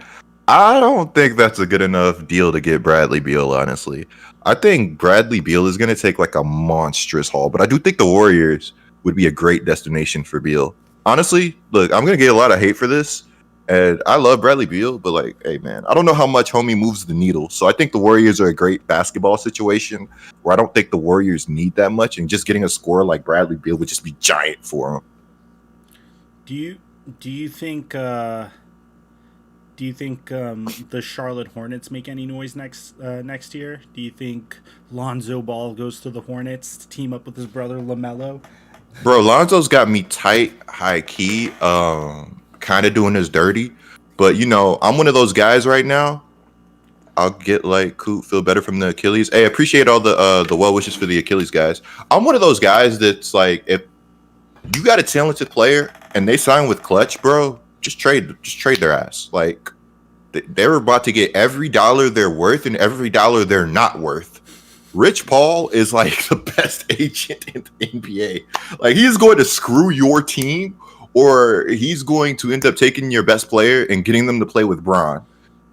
I don't think that's a good enough deal to get Bradley Beal, honestly. I think Bradley Beal is going to take like a monstrous haul, but I do think the Warriors would be a great destination for Beal. Honestly, look, I'm going to get a lot of hate for this, and I love Bradley Beal, but like, hey, man, I don't know how much homie moves the needle. So I think the Warriors are a great basketball situation where I don't think the Warriors need that much, and just getting a scorer like Bradley Beal would just be giant for them. Do you do you think the Charlotte Hornets make any noise next year? Do you think Lonzo Ball goes to the Hornets to team up with his brother LaMelo? Bro, Lonzo's got me tight, high key, kind of doing his dirty. But you know, I'm one of those guys right now. I'll get like Coop feel better from the Achilles. Hey, appreciate all the well wishes for the Achilles guys. I'm one of those guys that's like, if you got a talented player and they sign with Clutch, bro, just trade their ass. Like they're about to get every dollar they're worth and every dollar they're not worth. Rich Paul is like the best agent in the NBA. Like he's going to screw your team, or he's going to end up taking your best player and getting them to play with Bron.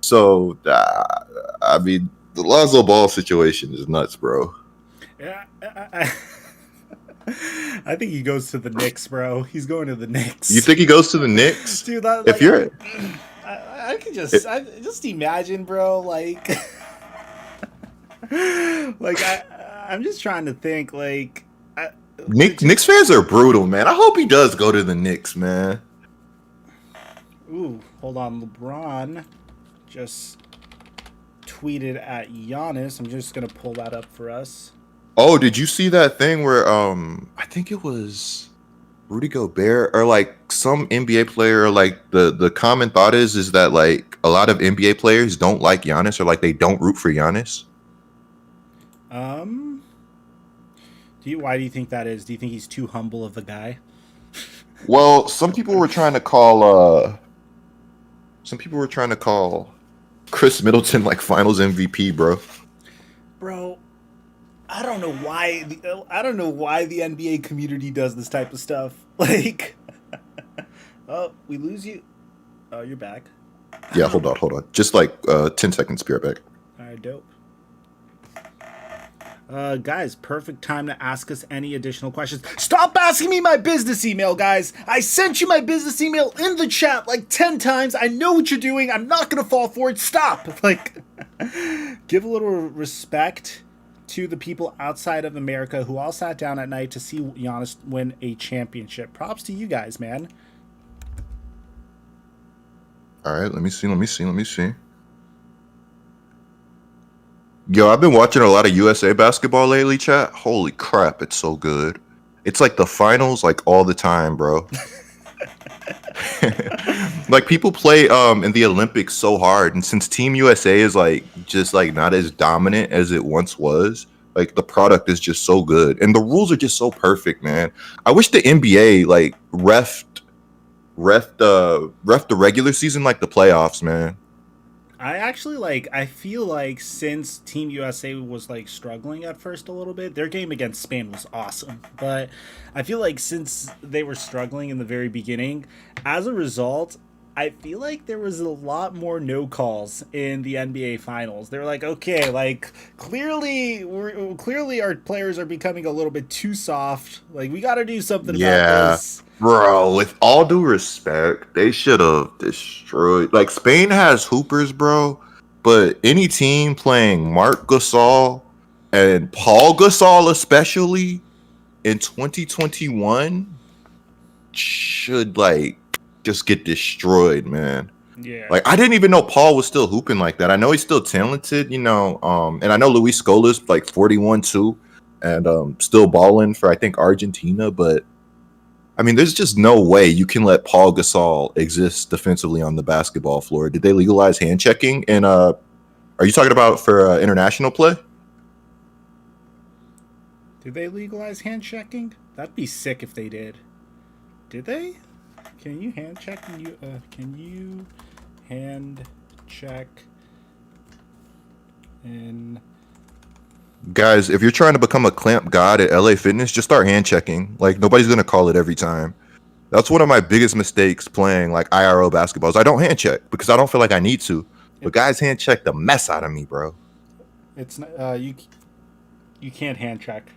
So I mean, the Lonzo Ball situation is nuts, bro. Yeah, I think he goes to the Knicks, bro. He's going to the You Knicks. think he goes to the Knicks? Dude, that, If like you're I could just imagine, bro. Like, like I'm just trying to think. Like, Knicks fans are brutal, man. I hope he does go to the Knicks, man. ooh, hold on. LeBron just tweeted at Giannis. I'm just gonna pull that up for us. Oh, did you see that thing where I think it was Rudy Gobert or like some NBA player, or like the common thought is that like a lot of NBA players don't like Giannis, or like they don't root for Giannis. Um, why do you think that is? Do you think he's too humble of a guy? Well, some people were trying to call Chris Middleton like Finals MVP, bro. Bro, I don't know why the NBA community does this type of stuff. Like, oh, we lose you. Oh, you're back. Yeah, hold on. Just like 10 seconds, be right back. All right, dope. Guys, perfect time to ask us any additional questions. Stop asking me my business email, guys. I sent you my business email in the chat like 10 times. I know what you're doing. I'm not going to fall for it. Stop. Like, give a little respect to the people outside of America who all sat down at night to see Giannis win a championship. Props to you guys, man. All right, let me see. Yo, I've been watching a lot of USA basketball lately, chat. Holy crap, it's so good. It's like the finals like all the time, bro. Like people play in the Olympics so hard, and since Team USA is like just like not as dominant as it once was, like the product is just so good and the rules are just so perfect, man. I wish the NBA like ref the regular season like the playoffs, man. I feel like since Team USA was like struggling at first a little bit, their game against Spain was awesome. But I feel like since they were struggling in the very beginning, as a result, I feel like there was a lot more no calls in the NBA finals. They were like, okay, like clearly our players are becoming a little bit too soft. Like we got to do something about Yeah. this. Bro, with all due respect, they should have destroyed. Like Spain has hoopers, bro, but any team playing Mark Gasol and Paul Gasol, especially in 2021, should like just get destroyed, man. Yeah. Like I didn't even know Paul was still hooping like that. I know he's still talented, you know. And I know Luis Scola's like 41 too, and still balling for I think Argentina, but. I mean, there's just no way you can let Paul Gasol exist defensively on the basketball floor. Did they legalize hand checking? And are you talking about for international play? Did they legalize hand checking? That'd be sick if they did. Did they? Can you hand check? Can you hand check in? Guys, if you're trying to become a clamp god at LA Fitness, just start hand checking. Like nobody's gonna call it every time. That's one of my biggest mistakes playing like IRL basketballs. I don't hand check because I don't feel like I need to. But guys hand check the mess out of me, bro. It's you can't hand check.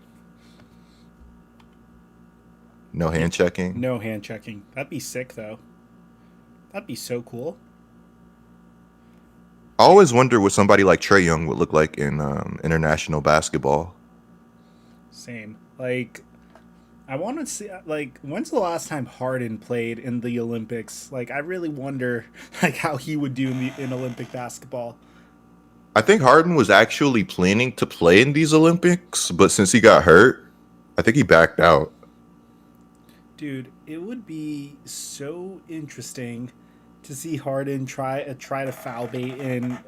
No hand checking. No hand checking. That'd be sick though. That'd be so cool. I always wonder what somebody like Trae Young would look like in international basketball. Same. Like, I want to see, like, when's the last time Harden played in the Olympics? Like, I really wonder, like, how he would do in Olympic basketball. I think Harden was actually planning to play in these Olympics, but since he got hurt, I think he backed out. Dude, it would be so interesting to see Harden try to foul bait in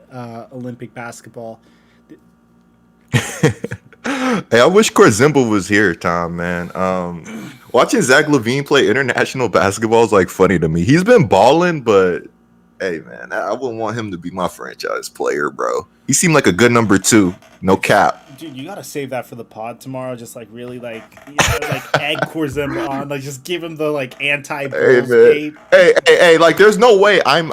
Olympic basketball. Hey, I wish Corzimba was here, Tom, man. Watching Zach LaVine play international basketball is like funny to me. He's been balling, but hey, man, I wouldn't want him to be my franchise player, bro. He seemed like a good number 2, no cap. Dude, you gotta save that for the pod tomorrow. Just like really like egg Corzimba on, like just give him the like anti-Bulls bait. Hey, like there's no way I'm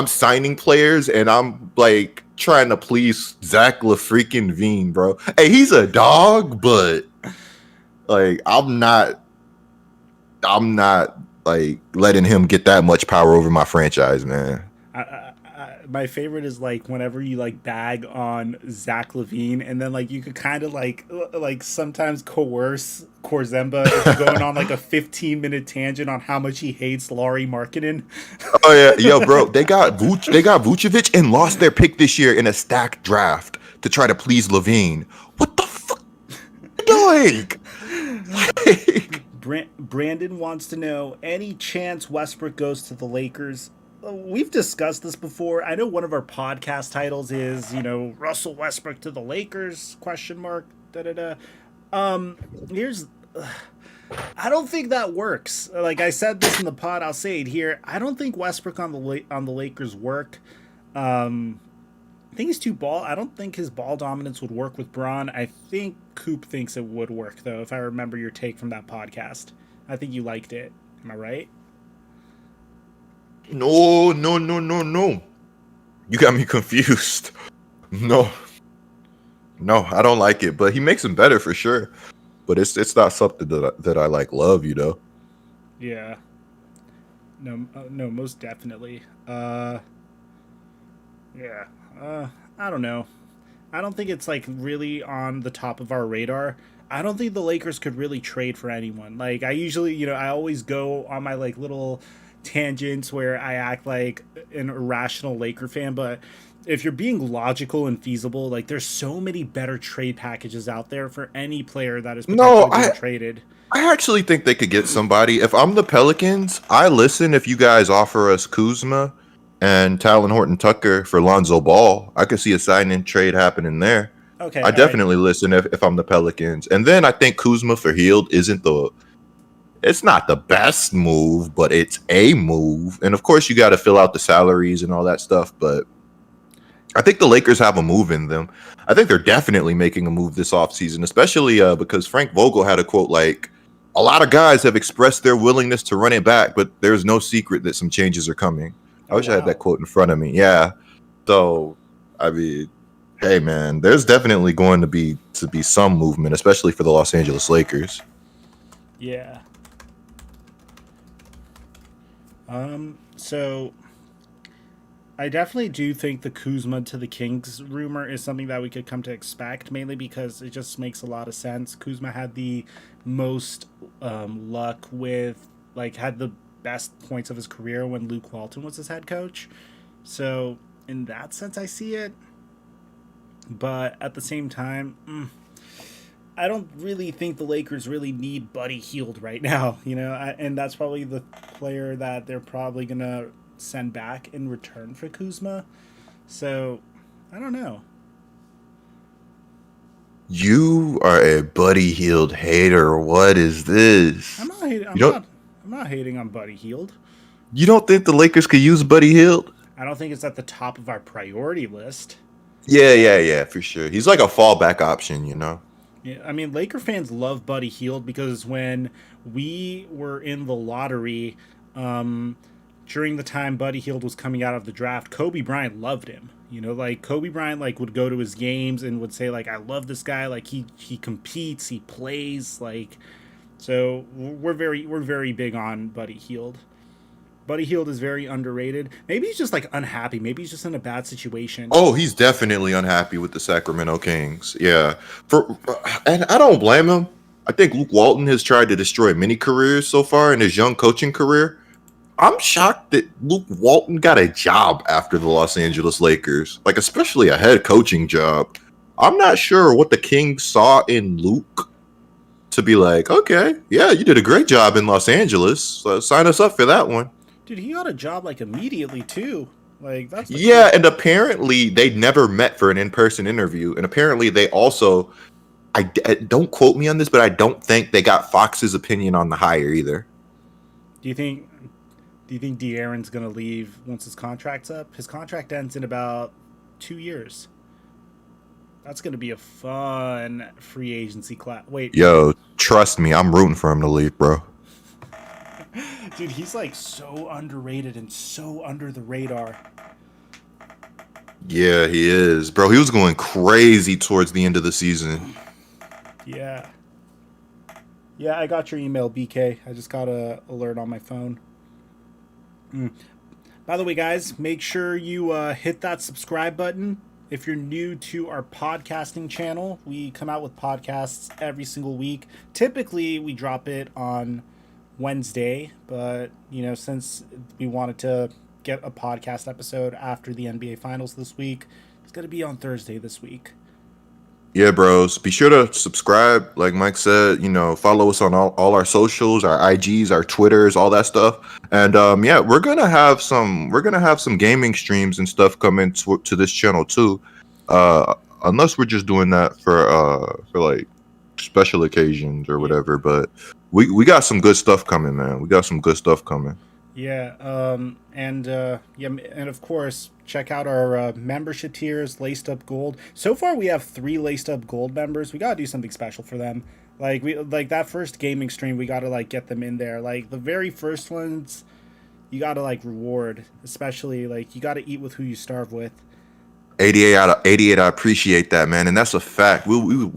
signing players and I'm like trying to please Zach LaFreaking-Veen, bro. Hey, he's a dog, but like I'm not like letting him get that much power over my franchise, man. My favorite is like whenever you like bag on Zach LaVine, and then like you could kind of like sometimes coerce Corzemba into going on like a 15-minute tangent on how much he hates Lauri Markkanen. Oh yeah, yo, bro, they got Vucevic and lost their pick this year in a stacked draft to try to please LaVine. What the fuck are you doing? Brandon wants to know, any chance Westbrook goes to the Lakers? We've discussed this before. I know one of our podcast titles is, Russell Westbrook to the Lakers, ? Here's, I don't think that works. Like I said this in the pod, I'll say it here. I don't think Westbrook on the Lakers work. I think he's too ball. I don't think his ball dominance would work with Braun. I think Coop thinks it would work, though, if I remember your take from that podcast. I think you liked it. Am I right? No. You got me confused. No, I don't like it, but he makes him better for sure. But it's not something that I like love, Yeah. No, most definitely. Yeah. I don't know. I don't think it's like really on the top of our radar. I don't think the Lakers could really trade for anyone. Like I usually, I always go on my like little tangents where I act like an irrational Laker fan, but if you're being logical and feasible, like there's so many better trade packages out there for any player that is potentially being traded. I actually think they could get somebody. If I'm the Pelicans, I listen if you guys offer us Kuzma and Talon Horton Tucker for Lonzo Ball. I could see a sign-in trade happening there. Okay. I definitely listen if I'm the Pelicans. And then I think Kuzma for Hield it's not the best move, but it's a move. And of course, you got to fill out the salaries and all that stuff. But I think the Lakers have a move in them. I think they're definitely making a move this offseason, especially because Frank Vogel had a quote like, a lot of guys have expressed their willingness to run it back, but there's no secret that some changes are coming. I wish I had that quote in front of me. Yeah. So, I mean, hey, man, there's definitely going to be some movement, especially for the Los Angeles Lakers. Yeah. So I definitely do think the Kuzma to the Kings rumor is something that we could come to expect, mainly because it just makes a lot of sense. Kuzma had the most luck with, like, had the best points of his career when Luke Walton was his head coach. So in that sense, I see it. But at the same time, I don't really think the Lakers really need Buddy Hield right now, and that's probably the player that they're probably going to send back in return for Kuzma. So, I don't know. You are a Buddy Hield hater. What is I'm this? not hating. You don't I'm not hating on Buddy Hield. you don't think the Lakers could use Buddy Hield? I don't think it's at the top of our priority list. Yeah, for sure. He's like a fallback option, you know. Yeah, I mean, Laker fans love Buddy Hield because when we were in the lottery, um, during the time Buddy Hield was coming out of the draft, Kobe Bryant loved him. You know, like Kobe Bryant like would go to his games and would say like, "I love this guy. Like he competes, he plays." Like, so we're very big on Buddy Hield. Buddy Hield is very underrated. Maybe he's just like unhappy. Maybe he's just in a bad situation. Oh, he's definitely unhappy with the Sacramento Kings. Yeah. And I don't blame him. I think Luke Walton has tried to destroy many careers so far in his young coaching career. I'm shocked that Luke Walton got a job after the Los Angeles Lakers, like especially a head coaching job. I'm not sure what the Kings saw in Luke to be like, okay, yeah, you did a great job in Los Angeles. So sign us up for that one. Dude, he got a job like immediately too. Like that's the Yeah, crazy. and apparently they never met for an in-person interview, and apparently they also, don't quote me on this, but I don't think they got Fox's opinion on the hire either. Do you think do you think De'Aaron's gonna leave once his contract's up? His contract ends in about 2 years. That's gonna be a fun free agency class. Wait, Yo, trust me, I'm rooting for him to leave, bro. dude, he's like so underrated and so under the radar. Yeah, he is, bro. He was going crazy towards the end of the season. Yeah. Yeah, I got your email, BK. I just got a alert on my phone. By the way, guys, make sure you hit that subscribe button. If you're new to our podcasting channel, we come out with podcasts every single week. Typically, we drop it on Wednesday, but since we wanted to get a podcast episode after the NBA Finals this week, it's going to be on Thursday this week. Yeah, bros. Be sure to subscribe, like Mike said. Follow us on all our socials, our IGs, our Twitters, all that stuff. And yeah, we're gonna have some gaming streams and stuff coming to this channel too. Unless we're just doing that for like special occasions or Yeah. whatever. But we got some good stuff coming, man. We got some good stuff coming. Yeah, and of course, check out our membership tiers, Laced Up Gold. So far, we have 3 Laced Up Gold members. We gotta do something special for them. Like that first gaming stream, we gotta like get them in there. Like the very first ones, you gotta like reward, especially like you gotta eat with who you starve with. 88 out of 88. I appreciate that, man, and that's a fact. We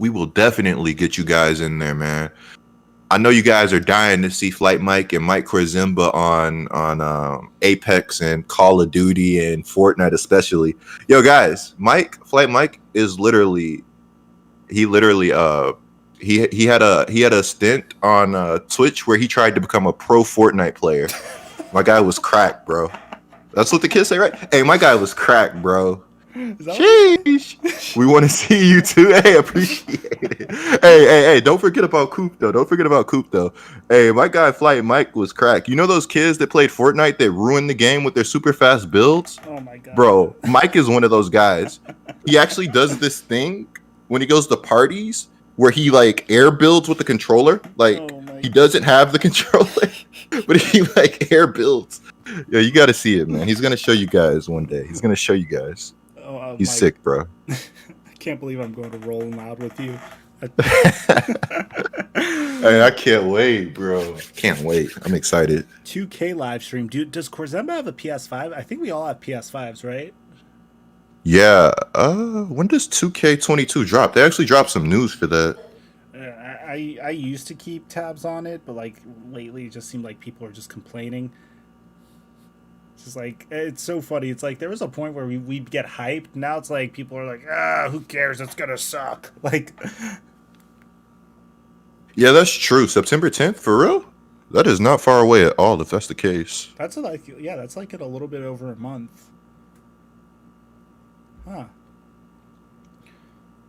will definitely get you guys in there, man. I know you guys are dying to see Flight Mike and Mike Korzimba on Apex and Call of Duty and Fortnite especially. Yo, guys, Flight Mike is literally he had a stint on Twitch where he tried to become a pro Fortnite player. My guy was cracked, bro. That's what the kids say, right? Hey, my guy was cracked, bro. Is that what they say? Sheesh. We want to see you too. Hey, appreciate it. Hey. Don't forget about Coop though. Hey, my guy Flight Mike was cracked. You know those kids that played Fortnite that ruined the game with their super fast builds? Oh my god, Bro, Mike is one of those guys. He actually does this thing when he goes to parties where he like air builds with the controller. Like Oh my he doesn't have the controller, but he like air builds. Yeah, you got to see it, man. He's gonna show you guys one day. He's gonna show you guys. He's Mike, sick, bro. I can't believe I'm going to Rolling Loud with you. Hey, I can't wait, bro. Can't wait. I'm excited. 2K live stream, dude. Does Korzemba have a PS5? I think we all have PS5s, right? Yeah. When does 2K22 drop? They actually dropped some news for that. I used to keep tabs on it, but like lately, it just seemed like people are just complaining. It's just like it's so funny. It's like there was a point where we'd get hyped. Now it's like people are like, who cares? It's gonna suck. Like, Yeah, that's true. September 10th, for real? That is not far away at all, if that's the case. that's like in a little bit over a month. Huh.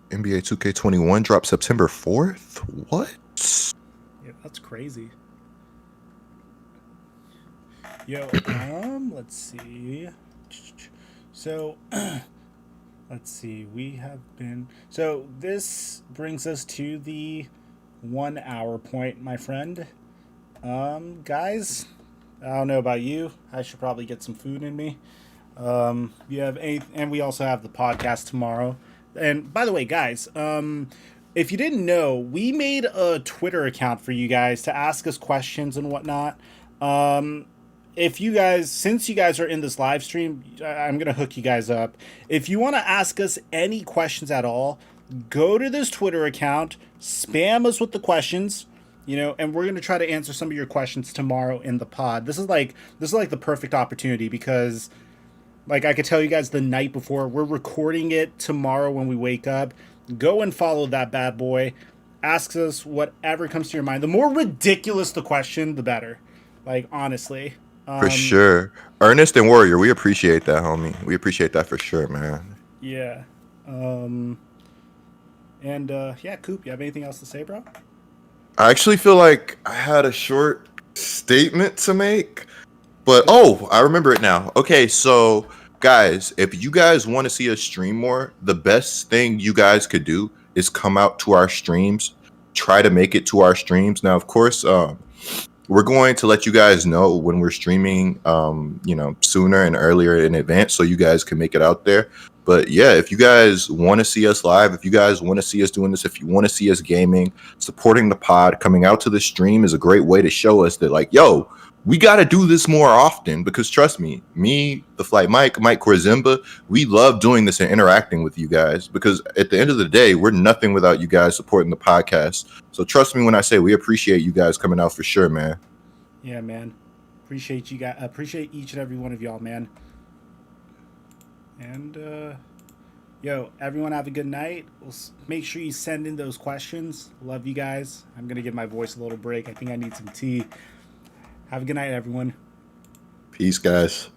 NBA 2K21 dropped September 4th? What? Yeah, that's crazy. Yo, let's see. So, Let's see. We have been. So this brings us to the 1 hour point, my friend. Guys, I don't know about you. I should probably get some food in me. You have any, and we also have the podcast tomorrow. And by the way, guys, if you didn't know, we made a Twitter account for you guys to ask us questions and whatnot. Um, if you guys, since you guys are in this live stream, I'm gonna hook you guys up. If you want to ask us any questions at all, go to this Twitter account, spam us with the questions, and we're gonna try to answer some of your questions tomorrow in the pod. This is like the perfect opportunity because like I could tell you guys the night before, we're recording it tomorrow when we wake up. Go and follow that bad boy. Ask us whatever comes to your mind. The more ridiculous the question, the better. Like honestly. For Um, sure. Ernest and Warrior, we appreciate that, homie. We appreciate that for sure, man. yeah. Um, and yeah, Coop, you have anything else to say, bro? I actually feel like I had a short statement to make, but oh, I remember it now. Okay, so guys, if you guys want to see us stream more, the best thing you guys could do is come out to our streams. Try to make it to our streams. Now, of course, we're going to let you guys know when we're streaming, sooner and earlier in advance so you guys can make it out there. But yeah, if you guys want to see us live, if you guys want to see us doing this, if you want to see us gaming, supporting the pod, coming out to the stream is a great way to show us that, like, yo, we got to do this more often because trust me, the Flight Mike Corzimba, we love doing this and interacting with you guys because at the end of the day, we're nothing without you guys supporting the podcast. So trust me when I say we appreciate you guys coming out for sure, man. Yeah, man. Appreciate you guys. Appreciate each and every one of y'all, man. And yo, everyone have a good night. Make sure you send in those questions. Love you guys. I'm gonna give my voice a little break. I think I need some tea. Have a good night, everyone. Peace, guys.